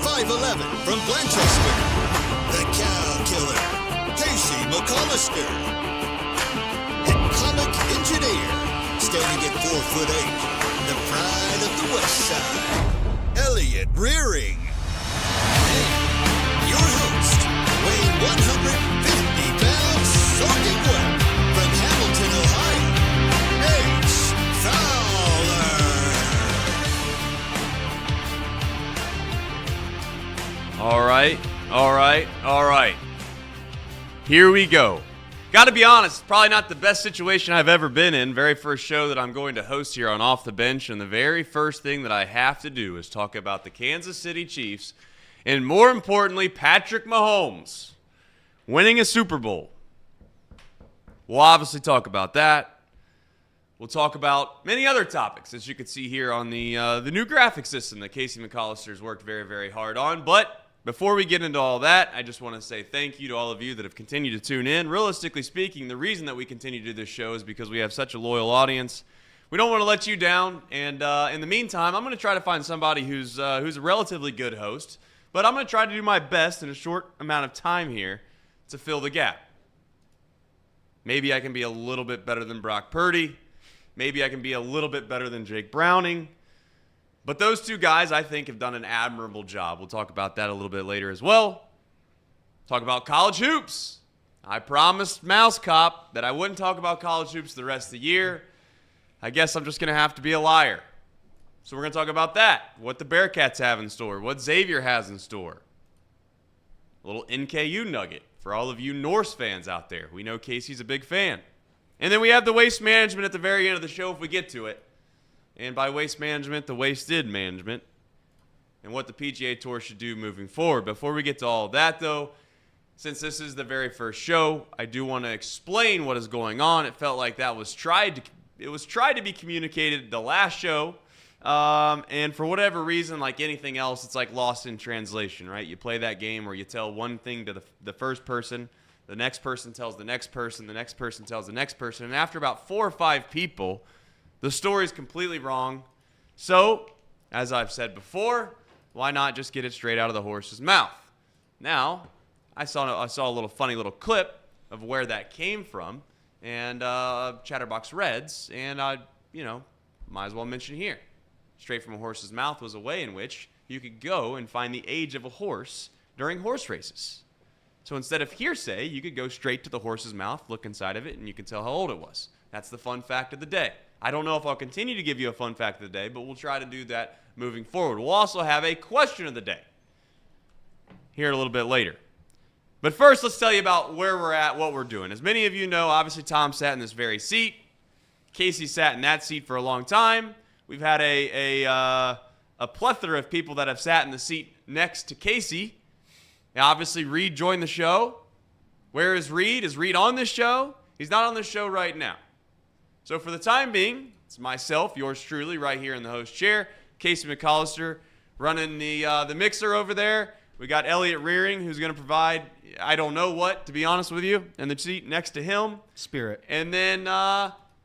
5'11" from Blanchester, the cow killer, Casey McAllister. And comic engineer, standing at 4'8", the pride of the West Side, Elliot Rearing. And your host, weighing 150 pounds, soaking wet, from Hamilton, Ohio, Ace Fowler. All right. Here we go. Got to be honest, it's probably not the best situation I've ever been in. Very first show that I'm going to host here on Off the Bench, and the very first thing that I have to do is talk about the Kansas City Chiefs, and more importantly, Patrick Mahomes winning a Super Bowl. We'll obviously talk about that. We'll talk about many other topics, as you can see here on the new graphic system that Casey McAllister's worked very, very hard on. But before we get into all that, I just want to say thank you to all of you that have continued to tune in. Realistically speaking, the reason that we continue to do this show is because we have such a loyal audience. We don't want to let you down, and in the meantime, I'm going to try to find somebody who's a relatively good host, but I'm going to try to do my best in a short amount of time here to fill the gap. Maybe I can be a little bit better than Brock Purdy. Maybe I can be a little bit better than Jake Browning. But those two guys, I think, have done an admirable job. We'll talk about that a little bit later as well. Talk about college hoops. I promised Mouse Cop that I wouldn't talk about college hoops the rest of the year. I guess I'm just going to have to be a liar. So we're going to talk about that, what the Bearcats have in store, what Xavier has in store. A little NKU nugget for all of you Norse fans out there. We know Casey's a big fan. And then we have the waste management at the very end of the show if we get to it. And by waste management, the wasted management, and what the PGA Tour should do moving forward. Before we get to all of that, though, since this is the very first show, I do want to explain what is going on. It felt like that was tried to be communicated the last show, and for whatever reason, like anything else, it's like lost in translation, right? You play that game where you tell one thing to the first person, the next person tells the next person, the next person tells the next person, and after about 4 or 5 people, the story is completely wrong. So, as I've said before, why not just get it straight out of the horse's mouth? Now, I saw a little funny little clip of where that came from, and Chatterbox Reds, and might as well mention here. Straight from a horse's mouth was a way in which you could go and find the age of a horse during horse races. So instead of hearsay, you could go straight to the horse's mouth, look inside of it, and you can tell how old it was. That's the fun fact of the day. I don't know if I'll continue to give you a fun fact of the day, but we'll try to do that moving forward. We'll also have a question of the day here a little bit later. But first, let's tell you about where we're at, what we're doing. As many of you know, obviously Tom sat in this very seat. Casey sat in that seat for a long time. We've had a plethora of people that have sat in the seat next to Casey. Now, obviously, Reid joined the show. Where is Reid? Is Reid on this show? He's not on this show right now. So for the time being, it's myself, yours truly, right here in the host chair. Casey McAllister running the mixer over there. We got Elliot Rearing, who's going to provide, I don't know what, to be honest with you, in the seat next to him. Spirit. And then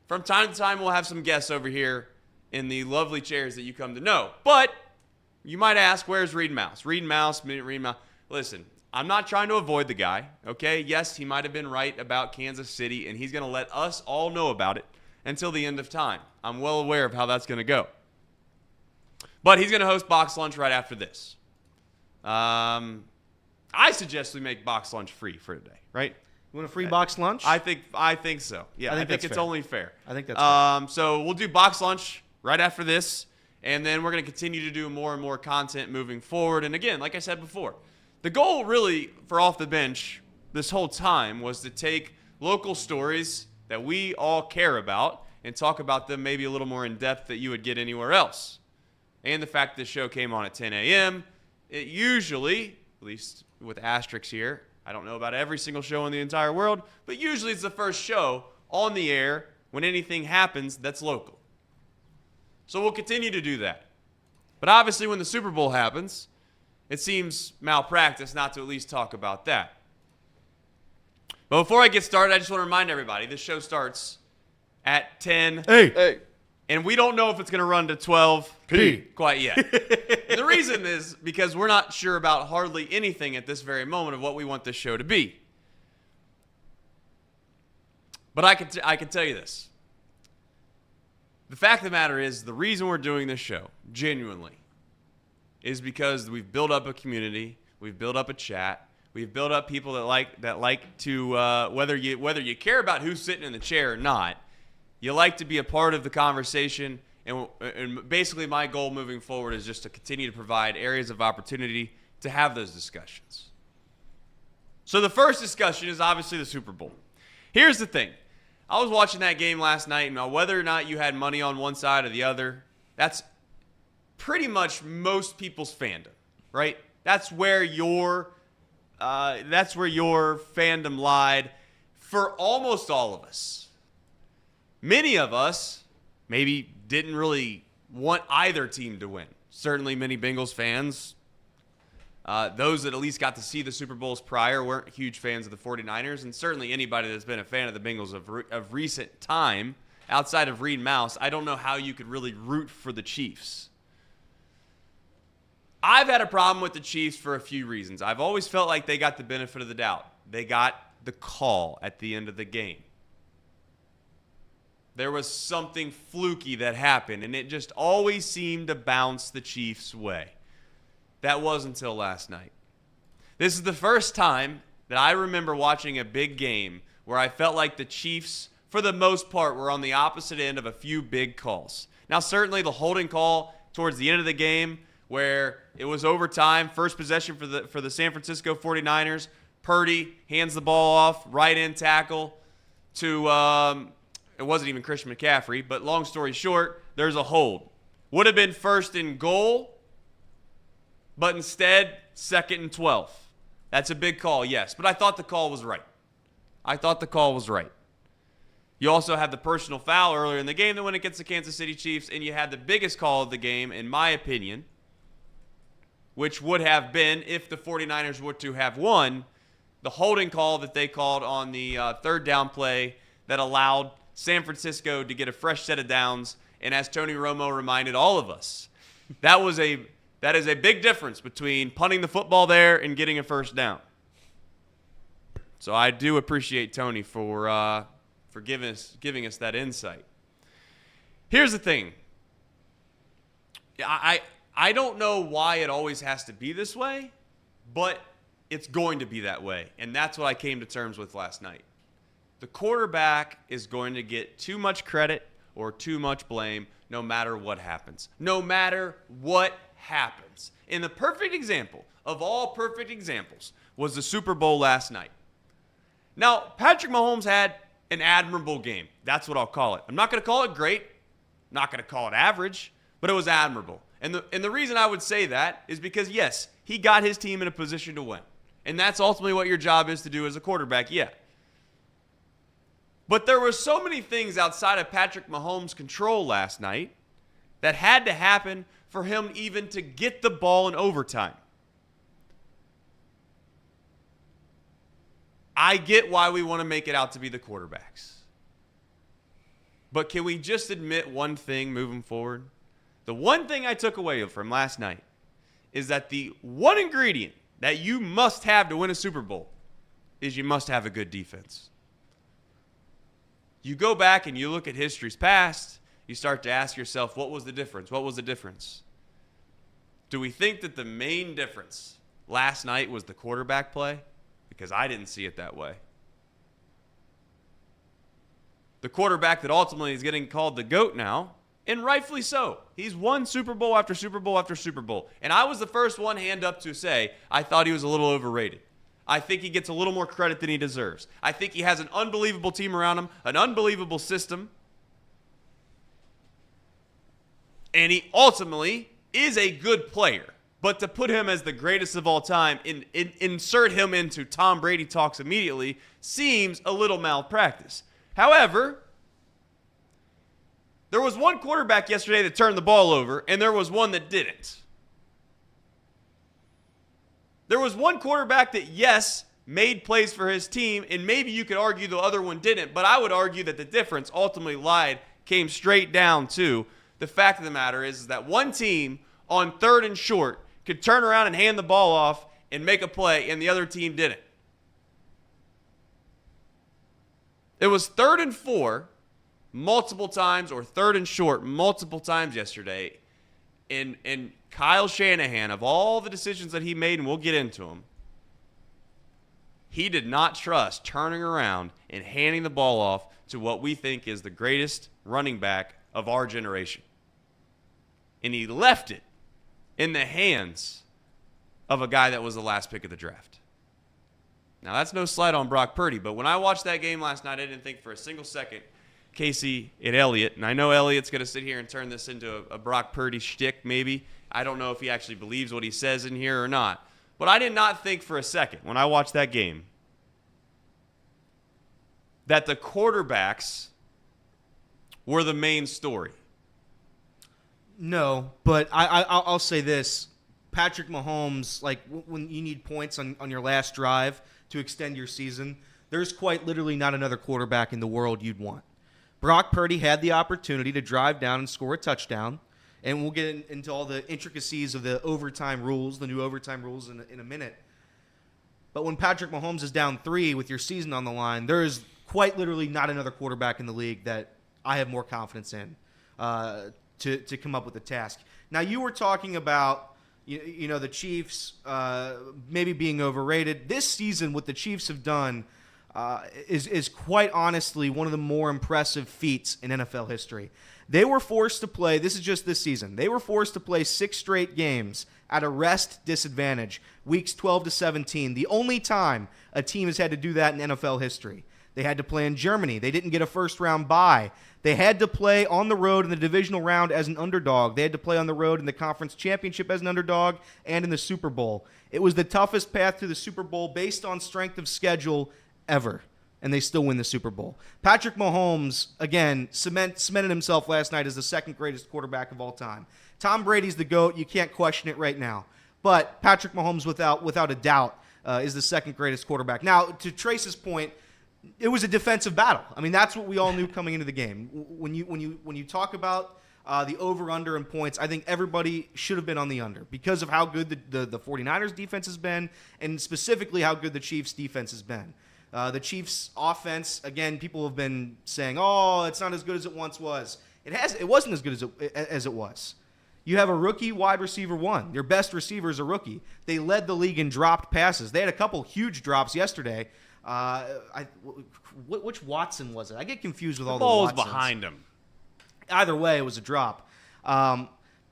from time to time, we'll have some guests over here in the lovely chairs that you come to know. But you might ask, where's Reid Mouse? Reid Mouse. Listen, I'm not trying to avoid the guy, okay? Yes, he might have been right about Kansas City, and he's going to let us all know about it until the end of time. I'm well aware of how that's going to go. But he's going to host Box Lunch right after this. I suggest we make Box Lunch free for today, right? You want a free box lunch? I think so. Yeah, I think it's fair. only fair. I think that's fair. So we'll do Box Lunch right after this, and then we're going to continue to do more and more content moving forward. And again, like I said before, the goal really for Off the Bench this whole time was to take local stories that we all care about and talk about them maybe a little more in depth that you would get anywhere else. And the fact that the show came on at 10 a.m., it usually, at least with asterisks here, I don't know about every single show in the entire world, but usually it's the first show on the air when anything happens that's local. So we'll continue to do that. But obviously when the Super Bowl happens, it seems malpractice not to at least talk about that. But before I get started, I just want to remind everybody, this show starts at 10 Hey. And we don't know if it's going to run to 12 quite yet. The reason is because we're not sure about hardly anything at this very moment of what we want this show to be. But I can tell you this. The fact of the matter is, the reason we're doing this show, genuinely, is because we've built up a community, we've built up a chat, we've built up people that like to whether you care about who's sitting in the chair or not, you like to be a part of the conversation. And basically, my goal moving forward is just to continue to provide areas of opportunity to have those discussions. So the first discussion is obviously the Super Bowl. Here's the thing. I was watching that game last night, and whether or not you had money on one side or the other, that's pretty much most people's fandom, right? That's where your fandom lied for almost all of us. Many of us maybe didn't really want either team to win. Certainly many Bengals fans, those that at least got to see the Super Bowls prior, weren't huge fans of the 49ers, and certainly anybody that's been a fan of the Bengals of recent time, outside of Reed Mouse, I don't know how you could really root for the Chiefs. I've had a problem with the Chiefs for a few reasons. I've always felt like they got the benefit of the doubt. They got the call at the end of the game. There was something fluky that happened, and it just always seemed to bounce the Chiefs' way. That was until last night. This is the first time that I remember watching a big game where I felt like the Chiefs, for the most part, were on the opposite end of a few big calls. Now, certainly the holding call towards the end of the game where it was overtime, first possession for the San Francisco 49ers, Purdy hands the ball off, right end tackle to, it wasn't even Christian McCaffrey, but long story short, there's a hold. Would have been first and goal, but instead, 2nd and 12. That's a big call, yes. But I thought the call was right. You also had the personal foul earlier in the game that went against the Kansas City Chiefs, and you had the biggest call of the game, in my opinion, which would have been, if the 49ers were to have won, the holding call that they called on the third down play that allowed San Francisco to get a fresh set of downs. And as Tony Romo reminded all of us, that is a big difference between punting the football there and getting a first down. So I do appreciate Tony for giving us that insight. Here's the thing. I don't know why it always has to be this way, but it's going to be that way. And that's what I came to terms with last night. The quarterback is going to get too much credit or too much blame no matter what happens. No matter what happens. And the perfect example of all perfect examples was the Super Bowl last night. Now, Patrick Mahomes had an admirable game. That's what I'll call it. I'm not going to call it great. I'm not going to call it average, but it was admirable. And the reason I would say that is because, yes, he got his team in a position to win. And that's ultimately what your job is to do as a quarterback, yeah. But there were so many things outside of Patrick Mahomes' control last night that had to happen for him even to get the ball in overtime. I get why we want to make it out to be the quarterbacks. But can we just admit one thing moving forward? The one thing I took away from last night is that the one ingredient that you must have to win a Super Bowl is you must have a good defense. You go back and you look at history's past, you start to ask yourself, what was the difference? What was the difference? Do we think that the main difference last night was the quarterback play? Because I didn't see it that way. The quarterback that ultimately is getting called the GOAT now, and rightfully so. He's won Super Bowl after Super Bowl after Super Bowl. And I was the first one hand up to say I thought he was a little overrated. I think he gets a little more credit than he deserves. I think he has an unbelievable team around him, an unbelievable system. And he ultimately is a good player. But to put him as the greatest of all time and insert him into Tom Brady talks immediately seems a little malpractice. However, there was one quarterback yesterday that turned the ball over, and there was one that didn't. There was one quarterback that, yes, made plays for his team, and maybe you could argue the other one didn't, but I would argue that the difference ultimately came straight down to the fact of the matter is that one team on 3rd and short could turn around and hand the ball off and make a play, and the other team didn't. It was 3rd and 4 multiple times, or 3rd and short multiple times yesterday, and Kyle Shanahan, of all the decisions that he made, and we'll get into them, he did not trust turning around and handing the ball off to what we think is the greatest running back of our generation. And he left it in the hands of a guy that was the last pick of the draft. Now, that's no slight on Brock Purdy, but when I watched that game last night, I didn't think for a single second Casey and Elliott, and I know Elliott's going to sit here and turn this into a Brock Purdy shtick maybe. I don't know if he actually believes what he says in here or not. But I did not think for a second when I watched that game that the quarterbacks were the main story. No, but I'll say this. Patrick Mahomes, like when you need points on your last drive to extend your season, there's quite literally not another quarterback in the world you'd want. Brock Purdy had the opportunity to drive down and score a touchdown, and we'll get into all the intricacies of the overtime rules, the new overtime rules in a minute. But when Patrick Mahomes is down 3 with your season on the line, there is quite literally not another quarterback in the league that I have more confidence in to come up with the task. Now, you were talking about the Chiefs maybe being overrated. This season, what the Chiefs have done is quite honestly one of the more impressive feats in NFL history. They were forced to play, this is just this season, they were forced to play 6 straight games at a rest disadvantage, weeks 12 to 17, the only time a team has had to do that in NFL history. They had to play in Germany. They didn't get a first-round bye. They had to play on the road in the divisional round as an underdog. They had to play on the road in the conference championship as an underdog and in the Super Bowl. It was the toughest path to the Super Bowl based on strength of schedule ever, and they still win the Super Bowl. Patrick Mahomes, again, cemented himself last night as the second greatest quarterback of all time. Tom Brady's the GOAT. You can't question it right now. But Patrick Mahomes, without a doubt, is the second greatest quarterback. Now, to Trace's point, it was a defensive battle. I mean, that's what we all knew coming into the game. When you talk about the over-under in points, I think everybody should have been on the under because of how good the 49ers defense has been, and specifically how good the Chiefs defense has been. The Chiefs offense, again, people have been saying, oh, it's not as good as it once was. It wasn't as good as it was. You have a rookie wide receiver 1. Your best receiver is a rookie. They led the league in dropped passes. They had a couple huge drops yesterday. Which Watson was it? I get confused with all the ball Watsons. was behind him. Either way, it was a drop.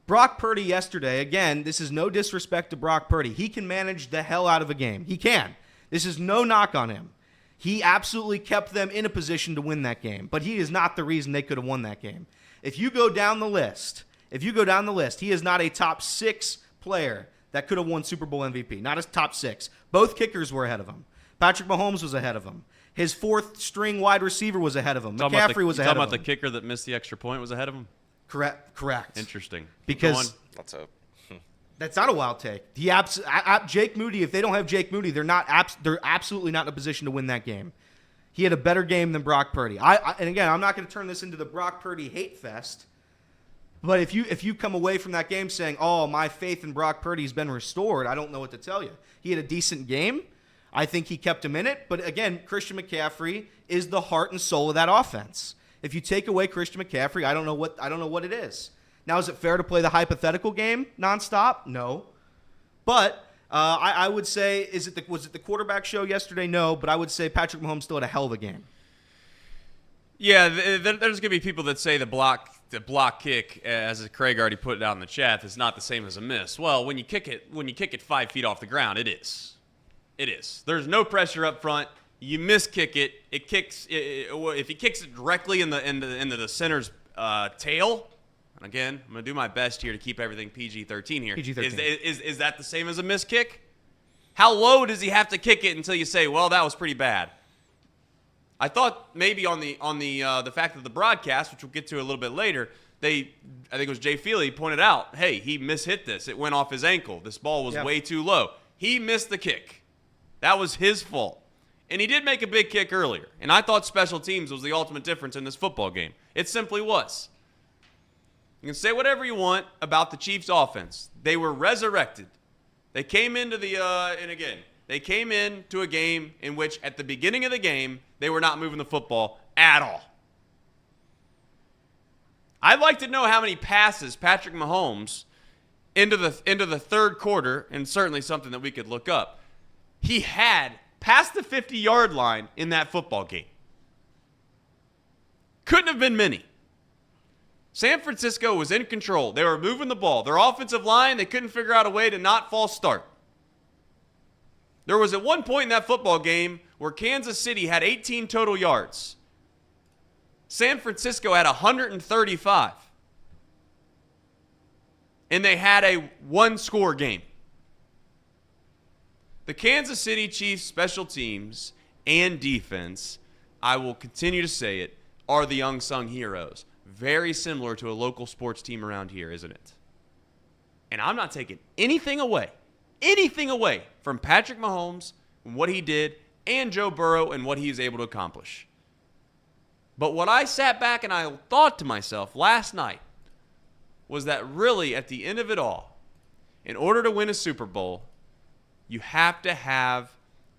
Brock Purdy yesterday, again, this is no disrespect to Brock Purdy. He can manage the hell out of a game. He can. This is no knock on him. He absolutely kept them in a position to win that game, but he is not the reason they could have won that game. If you go down the list, he is not a top 6 player that could have won Super Bowl MVP. Not a top 6. Both kickers were ahead of him. Patrick Mahomes was ahead of him. His 4th-string wide receiver was ahead of him. McCaffrey was ahead of him. Talking about the kicker that missed the extra point was ahead of him? Correct. Interesting. Because that's not a wild take. Jake Moody, if they don't have Jake Moody, they're absolutely not in a position to win that game. He had a better game than Brock Purdy. And again, I'm not going to turn this into the Brock Purdy hate fest. But if you come away from that game saying, oh, my faith in Brock Purdy's been restored, I don't know what to tell you. He had a decent game. I think he kept him in it. But again, Christian McCaffrey is the heart and soul of that offense. If you take away Christian McCaffrey, I don't know what it is. Now, is it fair to play the hypothetical game nonstop? No. But I would say, was it the quarterback show yesterday? No. But I would say Patrick Mahomes still had a hell of a game. Yeah, there's going to be people that say the block kick, as Craig already put it out in the chat, is not the same as a miss. Well, when you kick it 5 feet off the ground, it is. It is. There's no pressure up front. You miss kick it. It kicks. If he kicks it directly into the center's tail. And again, I'm going to do my best here to keep everything PG-13 here. PG-13. Is that the same as a missed kick? How low does he have to kick it until you say, well, that was pretty bad? I thought maybe on the fact that the broadcast, which we'll get to a little bit later, I think it was Jay Feely pointed out, hey, he mishit this. It went off his ankle. This ball was way too low. He missed the kick. That was his fault. And he did make a big kick earlier. And I thought special teams was the ultimate difference in this football game. It simply was. You can say whatever you want about the Chiefs' offense. They were resurrected. They came into they came into a game in which at the beginning of the game, they were not moving the football at all. I'd like to know how many passes Patrick Mahomes into the third quarter, and certainly something that we could look up, he had past the 50-yard line in that football game. Couldn't have been many. San Francisco was in control. They were moving the ball. Their offensive line, they couldn't figure out a way to not false start. There was at one point in that football game where Kansas City had 18 total yards. San Francisco had 135. And they had a one-score game. The Kansas City Chiefs special teams and defense, I will continue to say it, are the unsung heroes. Very similar to a local sports team around here, isn't it? And I'm not taking anything away from Patrick Mahomes and what he did, and Joe Burrow and what he was able to accomplish. But what I sat back and I thought to myself last night was that really at the end of it all, in order to win a Super Bowl, you have to have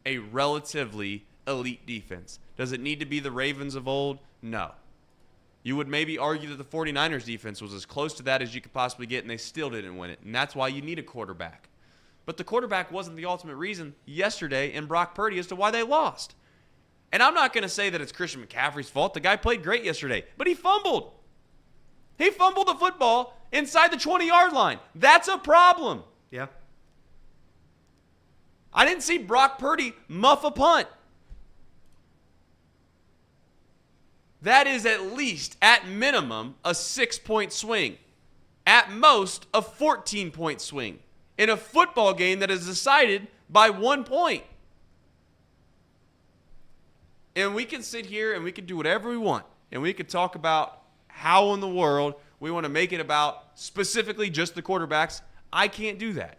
a relatively elite defense. Does it need to be the Ravens of old? No. You would maybe argue that the 49ers defense was as close to that as you could possibly get, and they still didn't win it. And that's why you need a quarterback. But the quarterback wasn't the ultimate reason yesterday in Brock Purdy as to why they lost. And I'm not going to say that it's Christian McCaffrey's fault. The guy played great yesterday, but he fumbled. He fumbled the football inside the 20-yard line. That's a problem. Yeah. I didn't see Brock Purdy muff a punt. That is at least, at minimum, a 6-point swing. At most, a 14-point swing in a football game that is decided by 1 point. And we can sit here and we can do whatever we want. And we can talk about how in the world we want to make it about specifically just the quarterbacks. I can't do that.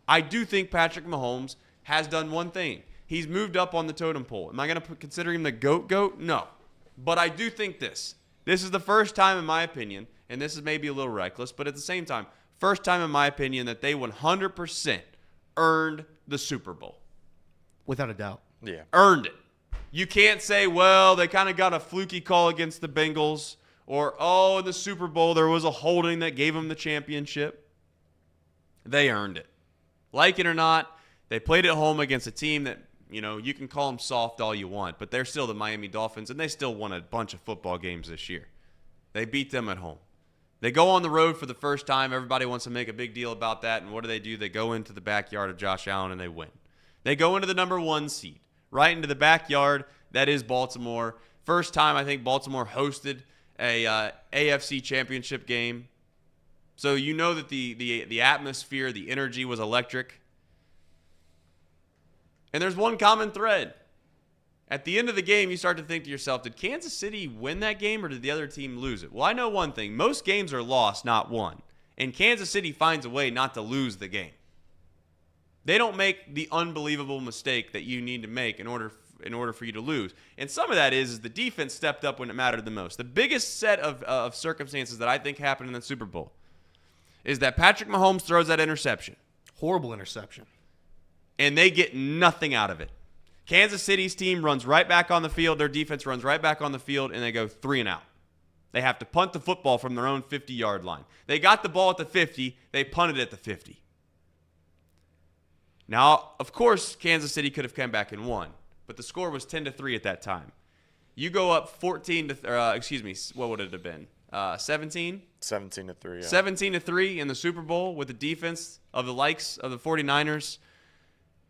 I do think Patrick Mahomes has done one thing. He's moved up on the totem pole. Am I going to consider him the GOAT? No. But I do think this. This is the first time, in my opinion, and this is maybe a little reckless, but at the same time, first time, in my opinion, that they 100% earned the Super Bowl. Without a doubt. Yeah. Earned it. You can't say, well, they kind of got a fluky call against the Bengals, or, oh, in the Super Bowl there was a holding that gave them the championship. They earned it. Like it or not, they played at home against a team that, you can call them soft all you want, but they're still the Miami Dolphins, and they still won a bunch of football games this year. They beat them at home. They go on the road for the first time. Everybody wants to make a big deal about that, and what do? They go into the backyard of Josh Allen, and they win. They go into the number 1 seed, right into the backyard. That is Baltimore. First time I think Baltimore hosted a AFC championship game. So you know that the atmosphere, the energy was electric. And there's one common thread. At the end of the game, you start to think to yourself, did Kansas City win that game or did the other team lose it? Well, I know one thing. Most games are lost, not won. And Kansas City finds a way not to lose the game. They don't make the unbelievable mistake that you need to make in order for you to lose. And some of that is the defense stepped up when it mattered the most. The biggest set of circumstances that I think happened in the Super Bowl is that Patrick Mahomes throws that interception. Horrible interception. And they get nothing out of it. Kansas City's team runs right back on the field. Their defense runs right back on the field, and they go 3 and out. They have to punt the football from their own 50-yard line. They got the ball at the 50. They punted at the 50. Now, of course, Kansas City could have come back and won, but the score was 10-3 at that time. You go up what would it have been? 17? 17-3. Yeah. 17-3 in the Super Bowl with the defense of the likes of the 49ers.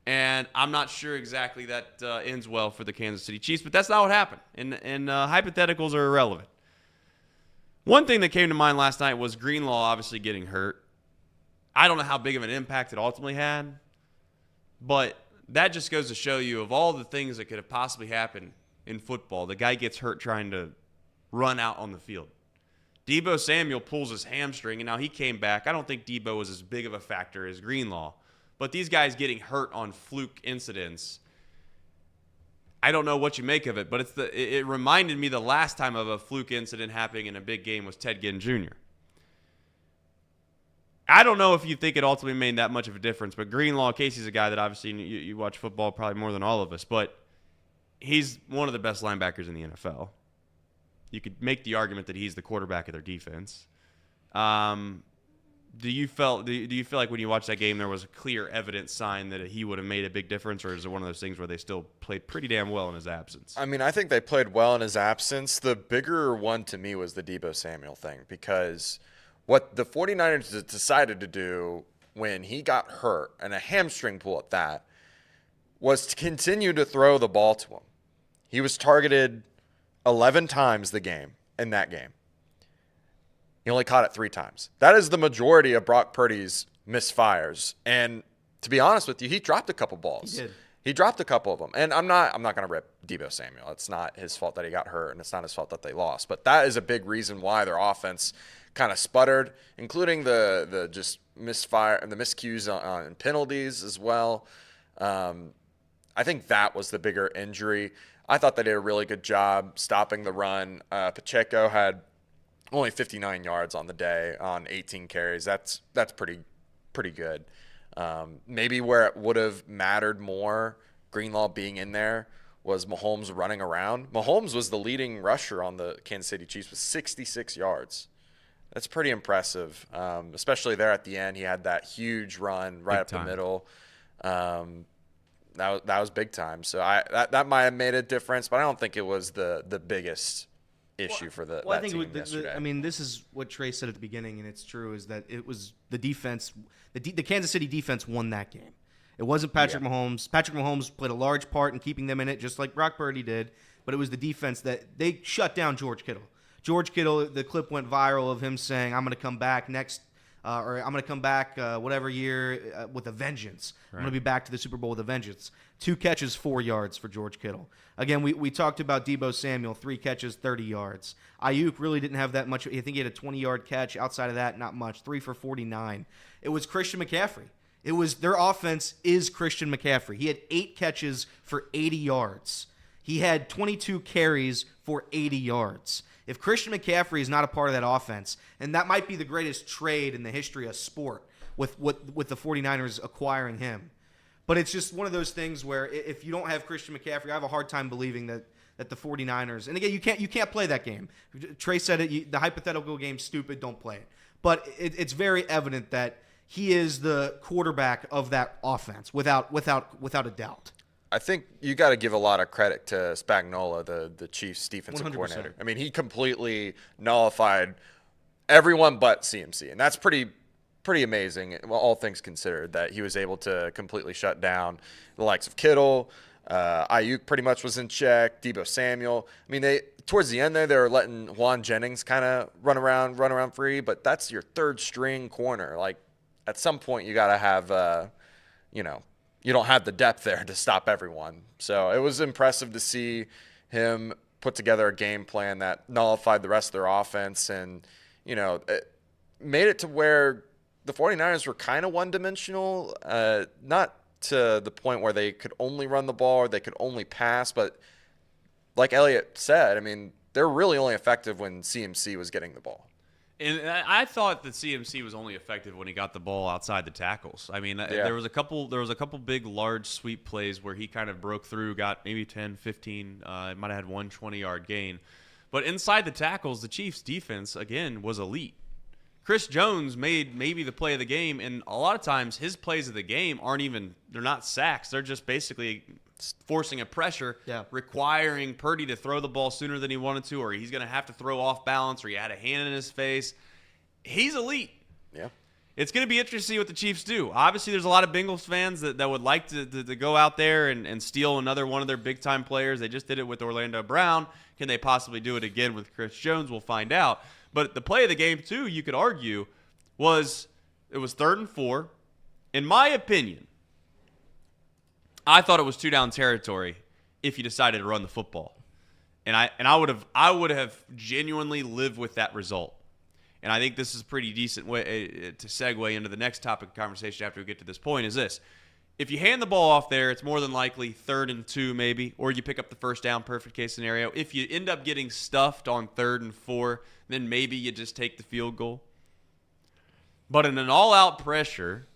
And I'm not sure exactly that ends well for the Kansas City Chiefs, but that's not what happened. And hypotheticals are irrelevant. One thing that came to mind last night was Greenlaw obviously getting hurt. I don't know how big of an impact it ultimately had, but that just goes to show you of all the things that could have possibly happened in football, the guy gets hurt trying to run out on the field. Deebo Samuel pulls his hamstring, and now he came back. I don't think Deebo was as big of a factor as Greenlaw. But these guys getting hurt on fluke incidents, I don't know what you make of it, but it reminded me the last time of a fluke incident happening in a big game was Ted Ginn Jr. I don't know if you think it ultimately made that much of a difference, but Greenlaw, Casey's a guy that obviously you watch football probably more than all of us, but he's one of the best linebackers in the NFL. You could make the argument that he's the quarterback of their defense. Do you feel like when you watched that game there was a clear evident sign that he would have made a big difference, or is it one of those things where they still played pretty damn well in his absence? I mean, I think they played well in his absence. The bigger one to me was the Deebo Samuel thing, because what the 49ers decided to do when he got hurt, and a hamstring pull at that, was to continue to throw the ball to him. He was targeted 11 times in that game. He only caught it 3 times. That is the majority of Brock Purdy's misfires. And to be honest with you, he dropped a couple balls. He did. He dropped a couple of them. And I'm not going to rip Deebo Samuel. It's not his fault that he got hurt, and it's not his fault that they lost. But that is a big reason why their offense kind of sputtered, including the just misfire and the miscues on penalties as well. I think that was the bigger injury. I thought they did a really good job stopping the run. Pacheco had only 59 yards on the day on 18 carries. That's pretty good. Maybe where it would have mattered more, Greenlaw being in there, was Mahomes running around. Mahomes was the leading rusher on the Kansas City Chiefs with 66 yards. That's pretty impressive, especially there at the end. He had that huge run right up the middle. That was big time. So that might have made a difference, but I don't think it was the biggest issue for that team yesterday. I mean, this is what Trey said at the beginning, and it's true, is that it was the defense. The Kansas City defense won that game. It wasn't Patrick Mahomes. Patrick Mahomes played a large part in keeping them in it, just like Brock Purdy did, but it was the defense that they shut down George Kittle. George Kittle, the clip went viral of him saying, I'm going to come back whatever year with a vengeance. Right. I'm going to be back to the Super Bowl with a vengeance. 2 catches, 4 yards for George Kittle. Again, we talked about Deebo Samuel, 3 catches, 30 yards. Ayuk really didn't have that much. I think he had a 20-yard catch. Outside of that, not much. 3 for 49. It was Christian McCaffrey. Their offense is Christian McCaffrey. He had 8 catches for 80 yards. He had 22 carries for 80 yards. If Christian McCaffrey is not a part of that offense, and that might be the greatest trade in the history of sport with the 49ers acquiring him. But it's just one of those things where if you don't have Christian McCaffrey, I have a hard time believing that the 49ers, and again, you can't play that game. Trey said it, the hypothetical game's stupid, don't play it. But it's very evident that he is the quarterback of that offense without a doubt. I think you got to give a lot of credit to Spagnuolo, the Chiefs' defensive 100%. coordinator. I mean, he completely nullified everyone but CMC, and that's pretty amazing, all things considered, that he was able to completely shut down the likes of Kittle. Ayuk pretty much was in check. Deebo Samuel. I mean, towards the end there, they were letting Juan Jennings kind of run around free, but that's your third string corner. Like, at some point, you got to have, you don't have the depth there to stop everyone. So it was impressive to see him put together a game plan that nullified the rest of their offense, and, it made it to where the 49ers were kind of one-dimensional, not to the point where they could only run the ball or they could only pass, but like Elliott said, I mean, they're really only effective when CMC was getting the ball. And I thought that CMC was only effective when he got the ball outside the tackles. I mean, there was a couple big, large sweep plays where he kind of broke through, got maybe 10, 15, might have had one 20-yard gain. But inside the tackles, the Chiefs' defense, again, was elite. Chris Jones made maybe the play of the game, and a lot of times his plays of the game they're not sacks. They're just basically forcing a pressure, requiring Purdy to throw the ball sooner than he wanted to, or he's going to have to throw off balance, or he had a hand in his face. He's elite. Yeah. It's going to be interesting to see what the Chiefs do. Obviously, there's a lot of Bengals fans that would like to go out there and steal another one of their big-time players. They just did it with Orlando Brown. Can they possibly do it again with Chris Jones? We'll find out. But the play of the game, too, you could argue, was 3rd and 4. In my opinion, I thought it was 2-down territory if you decided to run the football. And I would have genuinely lived with that result. And I think this is a pretty decent way to segue into the next topic of conversation after we get to this point, is this. if you hand the ball off there, it's more than likely 3rd and 2 maybe, or you pick up the first down, perfect case scenario. If you end up getting stuffed on 3rd and 4, then maybe you just take the field goal. But in an all-out pressure,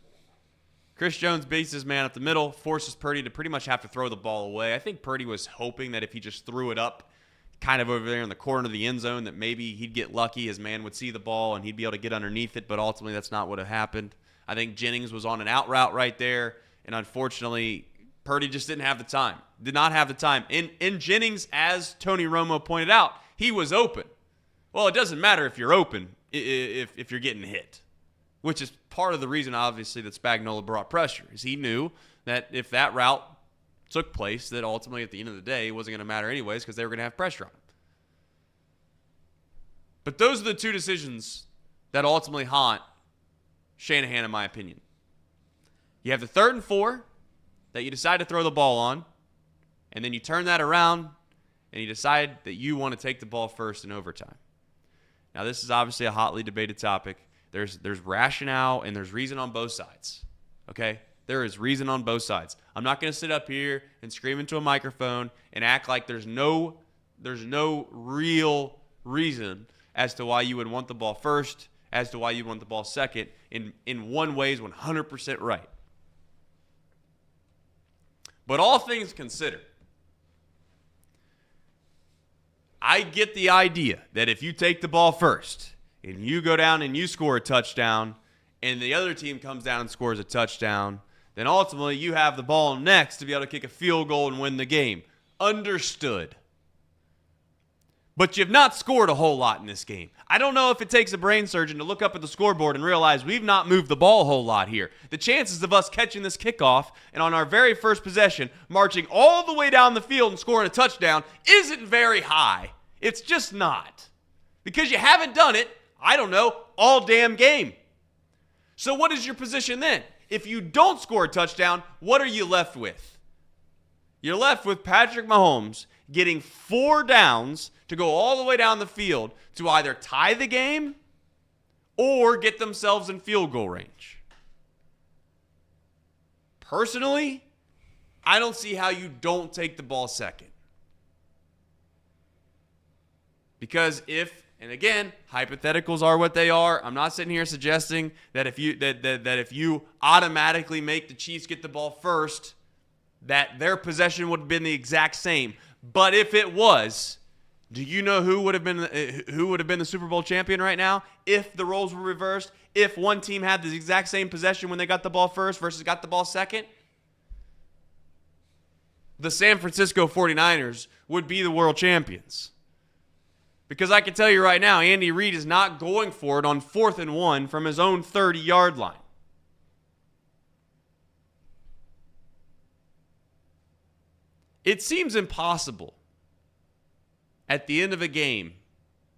Chris Jones beats his man up the middle, forces Purdy to pretty much have to throw the ball away. I think Purdy was hoping that if he just threw it up kind of over there in the corner of the end zone, that maybe he'd get lucky, his man would see the ball, and he'd be able to get underneath it, but ultimately that's not what happened. I think Jennings was on an out route right there. And unfortunately, Purdy just didn't have the time. Did not have the time. In Jennings, as Tony Romo pointed out, he was open. Well, it doesn't matter if you're open if you're getting hit, which is part of the reason, obviously, that Spagnuolo brought pressure, is he knew that if that route took place, that ultimately at the end of the day, it wasn't going to matter anyways because they were going to have pressure on him. But those are the two decisions that ultimately haunt Shanahan, in my opinion. You have the 3rd and 4 that you decide to throw the ball on, and then you turn that around and you decide that you want to take the ball first in overtime. Now, this is obviously a hotly debated topic. There's rationale and there's reason on both sides. Okay? There is reason on both sides. I'm not going to sit up here and scream into a microphone and act like there's no real reason as to why you would want the ball first, as to why you want the ball second. In one way is 100% right. But all things considered, I get the idea that if you take the ball first and you go down and you score a touchdown and the other team comes down and scores a touchdown, then ultimately you have the ball next to be able to kick a field goal and win the game. Understood. But you've not scored a whole lot in this game. I don't know if it takes a brain surgeon to look up at the scoreboard and realize we've not moved the ball a whole lot here. The chances of us catching this kickoff and on our very first possession, marching all the way down the field and scoring a touchdown isn't very high. It's just not. Because you haven't done it, I don't know, all damn game. So what is your position then? If you don't score a touchdown, what are you left with? You're left with Patrick Mahomes getting 4 downs to go all the way down the field to either tie the game or get themselves in field goal range. Personally, I don't see how you don't take the ball second. Because and again, hypotheticals are what they are. I'm not sitting here suggesting that if you automatically make the Chiefs get the ball first, that their possession would have been the exact same. But if it was, do you know who would have been the Super Bowl champion right now if the roles were reversed? If one team had the exact same possession when they got the ball first versus got the ball second? The San Francisco 49ers would be the world champions. Because I can tell you right now, Andy Reid is not going for it on 4th and 1 from his own 30-yard line. It seems impossible at the end of a game,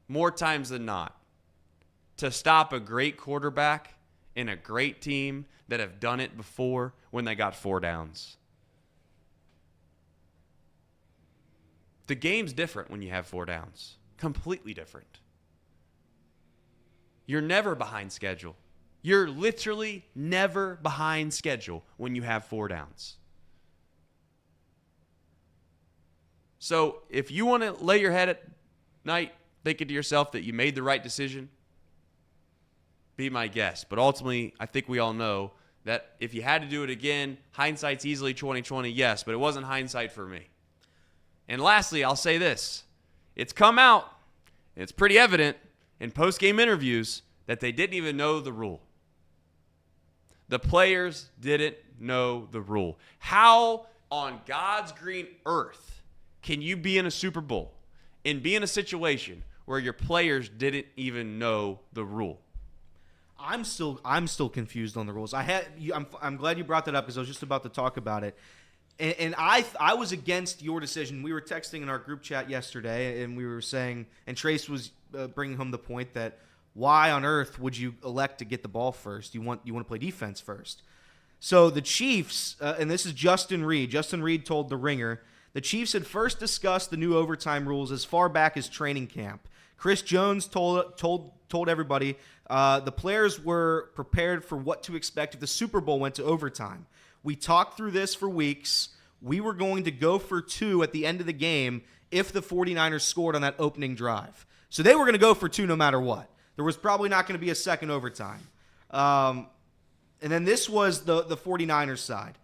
more times than not, to stop a great quarterback and a great team that have done it before when they got 4 downs. The game's different when you have 4 downs. Completely different. You're never behind schedule. You're literally never behind schedule when you have 4 downs. So if you want to lay your head at night thinking to yourself that you made the right decision, be my guest. But ultimately, I think we all know that if you had to do it again, hindsight's easily 20/20, yes, but it wasn't hindsight for me. And lastly, I'll say this. It's come out, and it's pretty evident in post-game interviews that they didn't even know the rule. The players didn't know the rule. How on God's green earth can you be in a Super Bowl and be in a situation where your players didn't even know the rule? I'm still confused on the rules. I'm glad you brought that up because I was just about to talk about it. And I was against your decision. We were texting in our group chat yesterday, and we were saying, and Trace was bringing home the point that why on earth would you elect to get the ball first? You want to play defense first. So the Chiefs, and this is Justin Reid. Justin Reid told The Ringer, the Chiefs had first discussed the new overtime rules as far back as training camp. Chris Jones told everybody the players were prepared for what to expect if the Super Bowl went to overtime. We talked through this for weeks. We were going to go for 2 at the end of the game if the 49ers scored on that opening drive. So they were going to go for 2 no matter what. There was probably not going to be a second overtime. And then this was the 49ers side.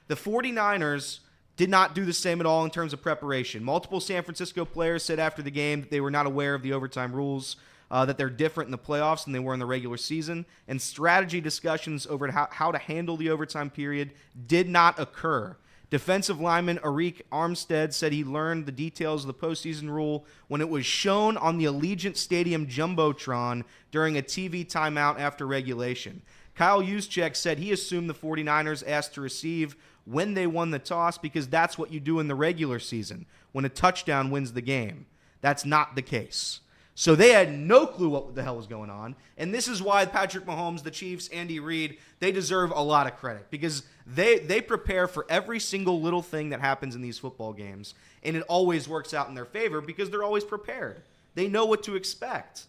The 49ers did not do the same at all in terms of preparation. Multiple San Francisco players said after the game that they were not aware of the overtime rules, that they're different in the playoffs than they were in the regular season, and strategy discussions over how to handle the overtime period did not occur. Defensive lineman Arik Armstead said he learned the details of the postseason rule when it was shown on the Allegiant Stadium Jumbotron during a TV timeout after regulation. Kyle Juszczyk said he assumed the 49ers asked to receive when they won the toss because that's what you do in the regular season, when a touchdown wins the game. That's not the case. So they had no clue what the hell was going on. And this is why Patrick Mahomes, the Chiefs, Andy Reid, they deserve a lot of credit because they prepare for every single little thing that happens in these football games. And it always works out in their favor because they're always prepared. They know what to expect.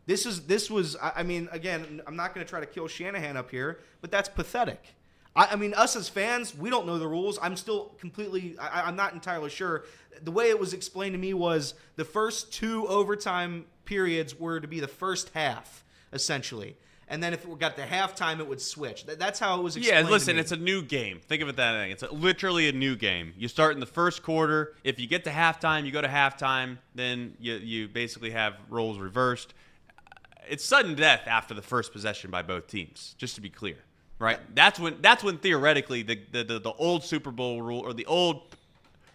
This was, I mean, again, I'm not going to try to kill Shanahan up here, but that's pathetic. I mean, us as fans, we don't know the rules. I'm still I'm not entirely sure. The way it was explained to me was the first 2 overtime periods were to be the first half, essentially. And then if it got to halftime, it would switch. That's how it was explained Yeah, listen, to me. it's a new game. Think of it that way. It's literally a new game. You start in the first quarter. If you get to halftime, you go to halftime. Then you basically have roles reversed. It's sudden death after the first possession by both teams, just to be clear. Right? That's when theoretically the old Super Bowl rule or the old